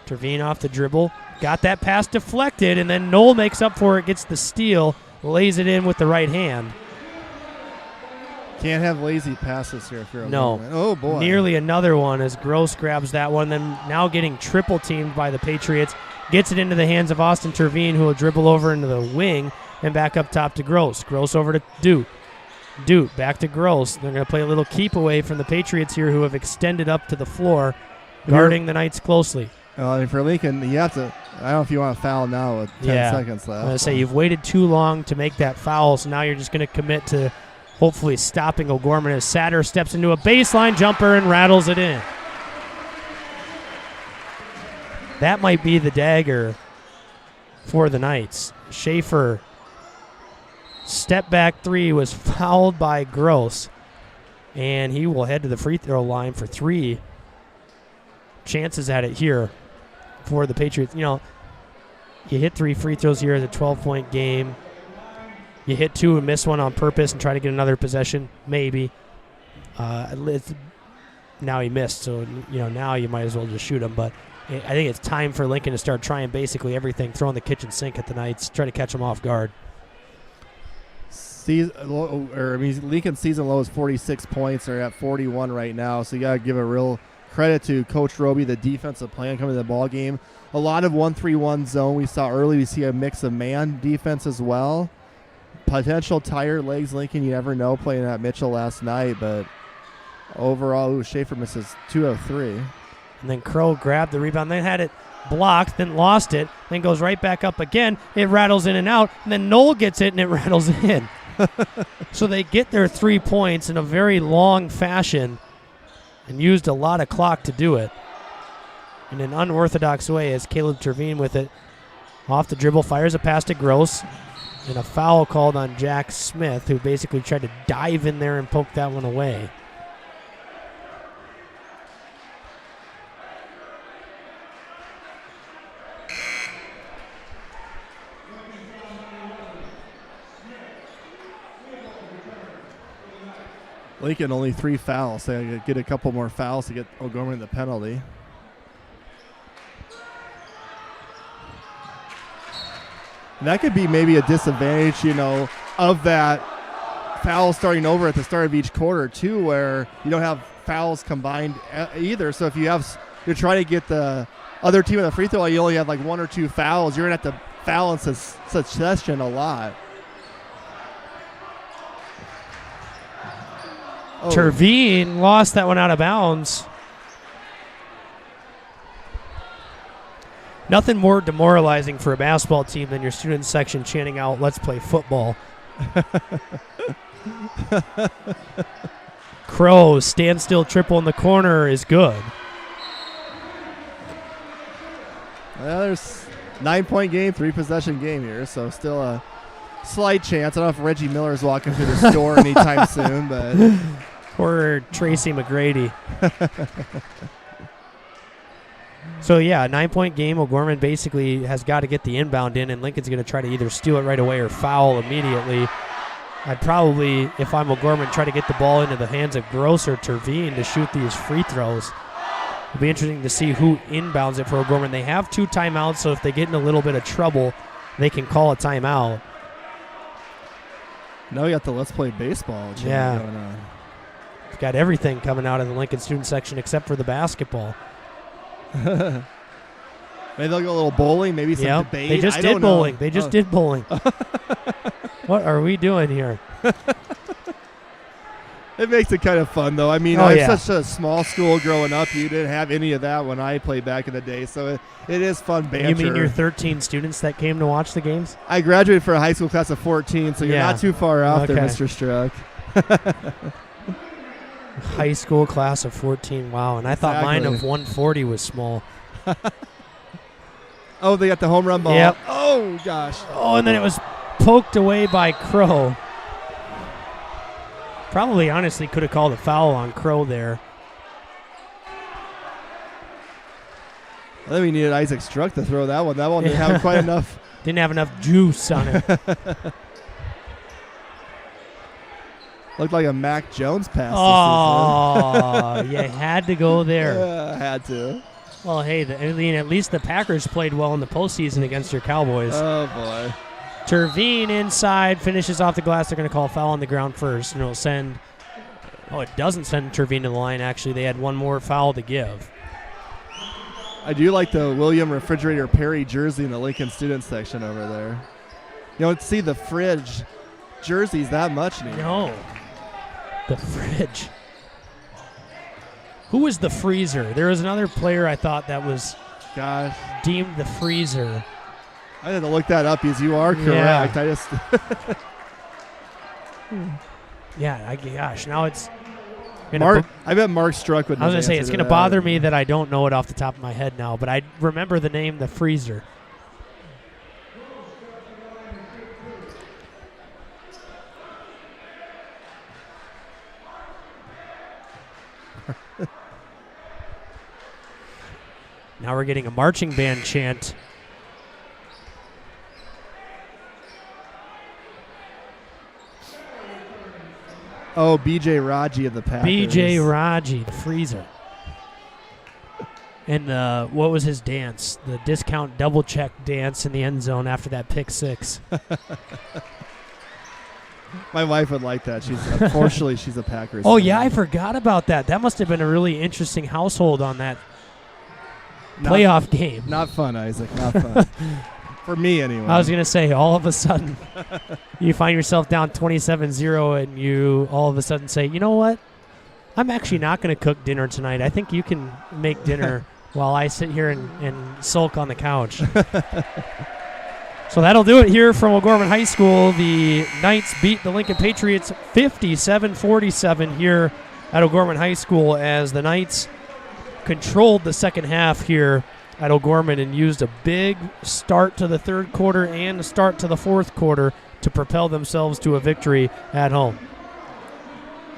Terveen off the dribble. Got that pass deflected, and then Knoll makes up for it, gets the steal, lays it in with the right hand. Can't have lazy passes here if you're a No. O'Gorman. Oh, boy. Nearly another one as Gross grabs that one, then now getting triple teamed by the Patriots. Gets it into the hands of Austin Terveen, who will dribble over into the wing and back up top to Gross. Gross over to Duke. Duke back to Gross. They're going to play a little keep away from the Patriots here, who have extended up to the floor, guarding the Knights closely. And for Lincoln, you have to, I don't know if you want to foul now with 10 seconds left. I'm going to say you've waited too long to make that foul, so now you're just going to commit to hopefully stopping O'Gorman as Satter steps into a baseline jumper and rattles it in. That might be the dagger for the Knights. Schaefer, step back three, was fouled by Gross, and he will head to the free throw line for 3. Chances at it here for the Patriots. You know, you hit 3 free throws here as a 12-point game. You hit 2 and miss one on purpose and try to get another possession, maybe. Now he missed, so now you might as well just shoot him. But I think it's time for Lincoln to start trying basically everything, throwing the kitchen sink at the Knights, try to catch them off guard. Lincoln's season low is 46 points. They're at 41 right now, so you got to give a real credit to Coach Roby, the defensive plan coming to the ball game. A lot of 1-3-1 zone we saw early. We see a mix of man defense as well. Potential tired legs, Lincoln. You never know playing at Mitchell last night, but overall, Schaefer misses 2 of 3. And then Crow grabbed the rebound, then had it blocked, then lost it, then goes right back up again. It rattles in and out, and then Knoll gets it, and it rattles in. So they get their 3 points in a very long fashion and used a lot of clock to do it in an unorthodox way as Caleb Terveen with it. Off the dribble, fires a pass to Gross, and a foul called on Jack Smith, who basically tried to dive in there and poke that one away. Lincoln only 3 fouls. They get a couple more fouls to get O'Gorman the penalty. And that could be maybe a disadvantage, of that foul starting over at the start of each quarter too, where you don't have fouls combined either. So if you're trying to get the other team in the free throw line, you only have like 1 or 2 fouls. You're going to have to foul in succession a lot. Oh. Terveen lost that one out of bounds. Nothing more demoralizing for a basketball team than your student section chanting out, "Let's play football." Crow, standstill triple in the corner is good. Well, there's 9-point game, 3-possession game here, so still a slight chance. I don't know if Reggie Miller's walking through the store anytime soon, but or Tracy McGrady. So, yeah, a 9-point game. O'Gorman basically has got to get the inbound in, and Lincoln's going to try to either steal it right away or foul immediately. I'd probably, if I'm O'Gorman, try to get the ball into the hands of Gross or Terveen to shoot these free throws. It'll be interesting to see who inbounds it for O'Gorman. They have 2 timeouts, so if they get in a little bit of trouble, they can call a timeout. Now we got the Let's Play Baseball going on. We've got everything coming out of the Lincoln student section except for the basketball. Maybe they'll go a little bowling, maybe some debate. They just did bowling. They just did bowling. What are we doing here? It makes it kind of fun, though. I mean, such a small school growing up. You didn't have any of that when I played back in the day, so it is fun banter. You mean your 13 students that came to watch the games? I graduated for a high school class of 14, so you're not too far off there, Mr. Struck. High school class of 14, wow. And I thought mine of 140 was small. Oh, they got the home run ball. Yep. Oh, gosh. Oh, and then it was poked away by Crow. Probably, honestly, could have called a foul on Crow there. I think we needed Isaac Struck to throw that one. That one didn't have quite enough. Didn't have enough juice on it. Looked like a Mac Jones pass. Oh, you had to go there. Yeah, I had to. Well, hey, at least the Packers played well in the postseason against your Cowboys. Oh, boy. Terveen inside, finishes off the glass. They're going to call foul on the ground first, and it'll send. Oh, it doesn't send Terveen to the line, actually. They had one more foul to give. I do like the William Refrigerator Perry jersey in the Lincoln student section over there. You don't see the fridge jerseys that much anymore. No. The fridge. Who was the freezer? There was another player I thought that was deemed the freezer. I had to look that up because you are correct. I just gosh, now it's Mark. I bet Mark Struck would. I was going to say it's going to bother me that I don't know it off the top of my head now, but I remember the name, the freezer. Now we're getting a marching band chant. Oh, B.J. Raji of the Packers. B.J. Raji, the freezer. And what was his dance? The discount double check dance in the end zone after that pick six. My wife would like that. Unfortunately, she's a Packers Oh, fan. yeah, I forgot about that. That must have been a really interesting household on that playoff game. Not fun, Isaac. Not fun. For me, anyway. I was going to say, all of a sudden, you find yourself down 27-0, and you all of a sudden say, you know what? I'm actually not going to cook dinner tonight. I think you can make dinner while I sit here and sulk on the couch. So that'll do it here from O'Gorman High School. The Knights beat the Lincoln Patriots 57-47 here at O'Gorman High School as the Knights controlled the second half here at O'Gorman and used a big start to the third quarter and a start to the fourth quarter to propel themselves to a victory at home.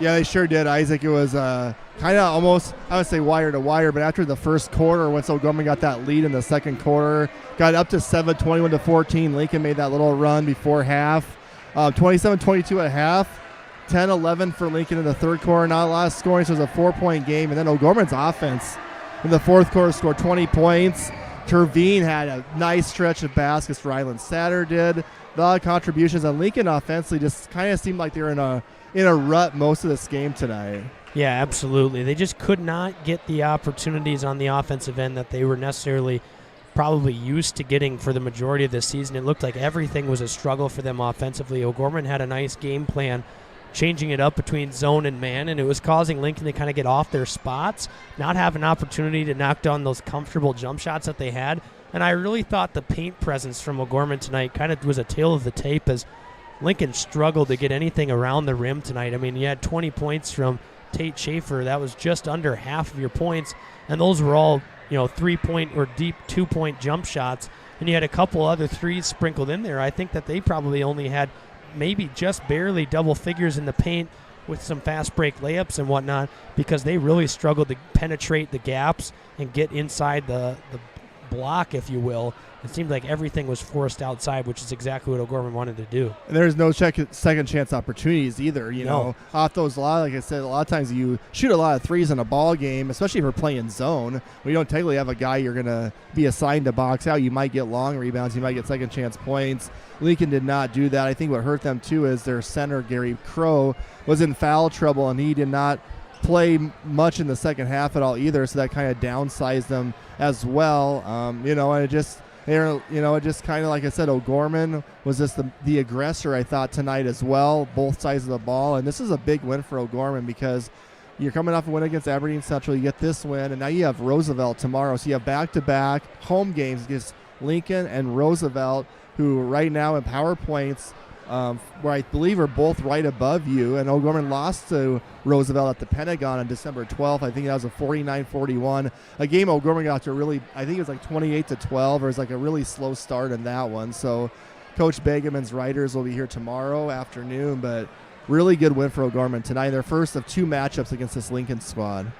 Yeah, they sure did, Isaac. It was kind of almost, I would say wire to wire, but after the first quarter, once O'Gorman got that lead in the second quarter, got up to 21-14. Lincoln made that little run before half. 27-22 at half. 10-11 for Lincoln in the third quarter. Not a lot of scoring, so it was a 4-point game. And then O'Gorman's offense in the fourth quarter scored 20 points. Terveen had a nice stretch of baskets. Ryland Satter did. A lot of contributions. And Lincoln offensively just kind of seemed like they were in a rut most of this game tonight. Yeah, absolutely. They just could not get the opportunities on the offensive end that they were necessarily probably used to getting for the majority of this season. It looked like everything was a struggle for them offensively. O'Gorman had a nice game plan, changing it up between zone and man, and it was causing Lincoln to kind of get off their spots, not have an opportunity to knock down those comfortable jump shots that they had. And I really thought the paint presence from O'Gorman tonight kind of was a tale of the tape as Lincoln struggled to get anything around the rim tonight. I mean, you had 20 points from Tate Schaefer. That was just under half of your points, and those were all, 3-point or deep 2-point jump shots. And you had a couple other threes sprinkled in there. I think that they probably only had maybe just barely double figures in the paint with some fast break layups and whatnot because they really struggled to penetrate the gaps and get inside the block, if you will. It seemed like everything was forced outside, which is exactly what O'Gorman wanted to do. And there's no second chance opportunities either. You know, off those like I said, a lot of times you shoot a lot of threes in a ball game, especially if you're playing zone. Where you don't technically have a guy you're going to be assigned to box out. You might get long rebounds. You might get second chance points. Lincoln did not do that. I think what hurt them too is their center, Gary Crow, was in foul trouble, and he did not play much in the second half at all either. So that kind of downsized them as well. And it just. It just kind of, like I said, O'Gorman was just the aggressor, I thought, tonight as well, both sides of the ball. And this is a big win for O'Gorman because you're coming off a win against Aberdeen Central. You get this win, and now you have Roosevelt tomorrow. So you have back-to-back home games against Lincoln and Roosevelt, who right now in power points, where I believe are both right above you. And O'Gorman lost to Roosevelt at the Pentagon on December 12th. I think that was a 49-41. A game O'Gorman got to really, I think it was like 28-12, or it was like a really slow start in that one. So Coach Begeman's Riders will be here tomorrow afternoon, but really good win for O'Gorman tonight. Their first of two matchups against this Lincoln squad.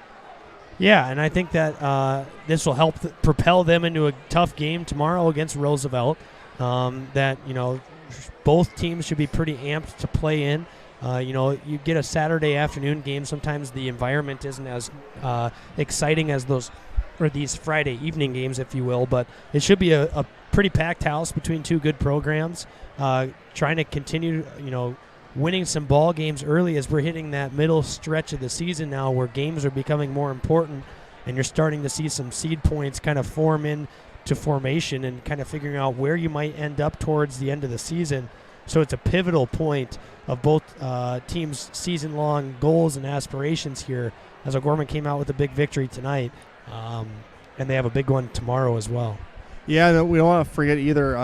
Yeah, and I think that this will help propel them into a tough game tomorrow against Roosevelt. That, both teams should be pretty amped to play in. You get a Saturday afternoon game. Sometimes the environment isn't as exciting as these Friday evening games, if you will. But it should be a pretty packed house between two good programs. Trying to continue, winning some ball games early as we're hitting that middle stretch of the season now, where games are becoming more important, and you're starting to see some seed points kind of form into formation and kind of figuring out where you might end up towards the end of the season. So it's a pivotal point of both teams' season-long goals and aspirations here, as O'Gorman came out with a big victory tonight, and they have a big one tomorrow as well. Yeah, no, we don't want to forget either.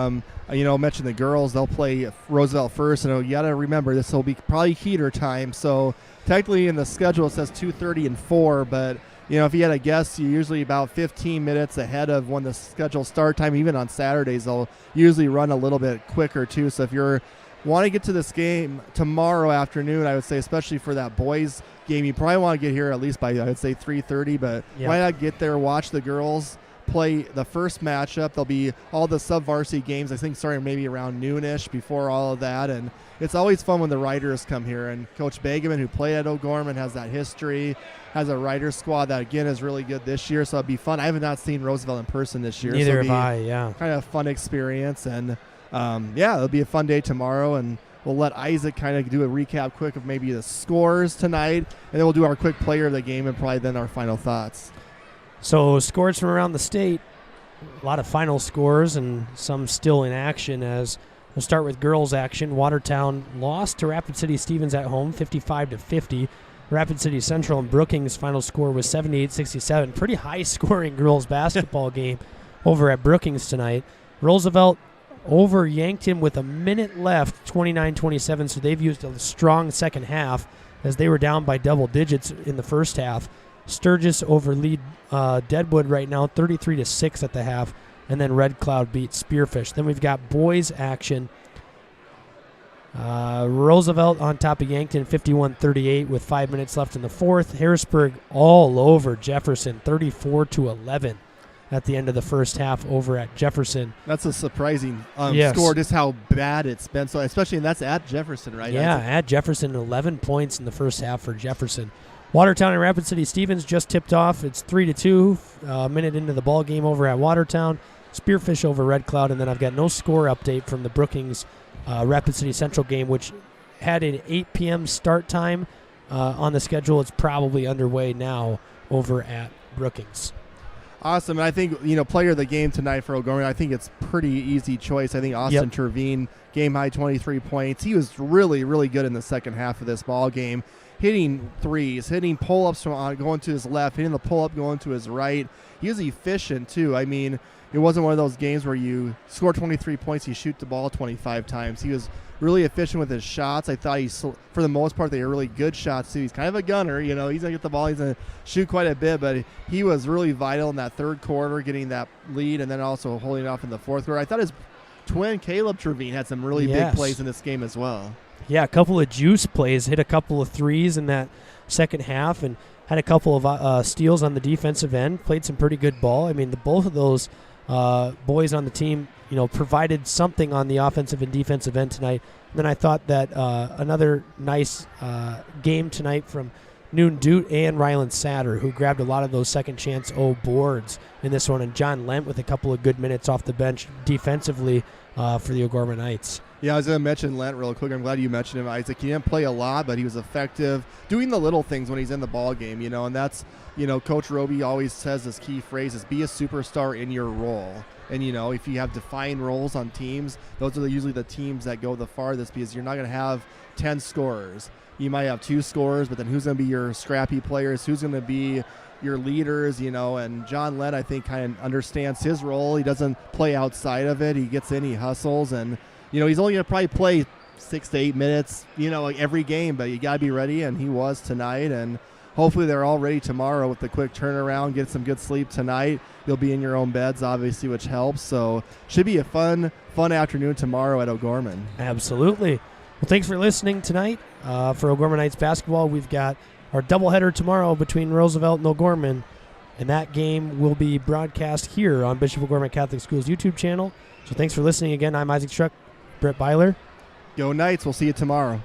Mention the girls. They'll play Roosevelt first, and you got to remember this will be probably heater time. So technically in the schedule it says 2:30 and 4, but if you had a guess, you're usually about 15 minutes ahead of when the scheduled start time. Even on Saturdays, they'll usually run a little bit quicker too. So if you're want to get to this game tomorrow afternoon, I would say, especially for that boys game, you probably want to get here at least by, I would say, 3:30. But why not get there, watch the girls play the first matchup. There'll be all the sub-varsity games, I think, starting maybe around noonish before all of that. And it's always fun when the Riders come here. And Coach Begeman, who played at O'Gorman, has that history, has a Riders squad that, again, is really good this year. So it'll be fun. I have not seen Roosevelt in person this year. Neither so have I, yeah. Kind of a fun experience. And, it'll be a fun day tomorrow. And we'll let Isaac kind of do a recap quick of maybe the scores tonight. And then we'll do our quick player of the game and probably then our final thoughts. So scores from around the state, a lot of final scores and some still in action. As we'll start with girls action. Watertown lost to Rapid City Stevens at home, 55-50. Rapid City Central and Brookings' final score was 78-67. Pretty high-scoring girls basketball game over at Brookings tonight. Roosevelt over Yankton with a minute left, 29-27. So they've used a strong second half as they were down by double digits in the first half. Sturgis over lead Deadwood right now, 33-6 at the half, and then Red Cloud beat Spearfish. Then we've got boys action. Roosevelt on top of Yankton, 51-38 with 5 minutes left in the fourth. Harrisburg all over Jefferson, 34-11 at the end of the first half over at Jefferson. That's a surprising Yes. score, just how bad it's been. So especially, and that's at Jefferson, right? Yeah, at Jefferson, 11 points in the first half for Jefferson. Watertown and Rapid City Stevens just tipped off. It's 3-2, a minute into the ball game over at Watertown. Spearfish over Red Cloud, and then I've got no score update from the Brookings Rapid City Central game, which had an 8 p.m. start time on the schedule. It's probably underway now over at Brookings. Awesome. And I think, player of the game tonight for O'Gorman, I think it's pretty easy choice. I think Austin Terveen, game high 23 points. He was really, really good in the second half of this ball game. Hitting threes, hitting pull-ups from going to his left, hitting the pull-up going to his right. He was efficient, too. I mean, it wasn't one of those games where you score 23 points, you shoot the ball 25 times. He was really efficient with his shots. I thought for the most part, they were really good shots, too. He's kind of a gunner. He's going to get the ball. He's going to shoot quite a bit, but he was really vital in that third quarter, getting that lead, and then also holding off in the fourth quarter. I thought his twin, Caleb Trevine, had some really big plays in this game as well. Yeah, a couple of juice plays, hit a couple of threes in that second half, and had a couple of steals on the defensive end, played some pretty good ball. I mean, both of those boys on the team, provided something on the offensive and defensive end tonight. And then I thought that another nice game tonight from Noon Doot and Ryland Satter, who grabbed a lot of those second chance boards in this one, and John Lent with a couple of good minutes off the bench defensively for the O'Gorman Knights. Yeah, I was going to mention Lent real quick. I'm glad you mentioned him, Isaac. He didn't play a lot, but he was effective doing the little things when he's in the ball game, and that's, Coach Roby always says his key phrase is be a superstar in your role. And, if you have defined roles on teams, those are usually the teams that go the farthest, because you're not going to have 10 scorers. You might have 2 scorers, but then who's going to be your scrappy players? Who's going to be your leaders, and John Lent, I think, kind of understands his role. He doesn't play outside of it. He gets in, he hustles, and he's only going to probably play 6 to 8 minutes, every game, but you got to be ready, and he was tonight. And hopefully they're all ready tomorrow with the quick turnaround, get some good sleep tonight. You'll be in your own beds, obviously, which helps. So should be a fun afternoon tomorrow at O'Gorman. Absolutely. Well, thanks for listening tonight. For O'Gorman Knights basketball, we've got our doubleheader tomorrow between Roosevelt and O'Gorman. And that game will be broadcast here on Bishop O'Gorman Catholic School's YouTube channel. So thanks for listening again. I'm Isaac Struck, Brett Byler. Go Knights. We'll see you tomorrow.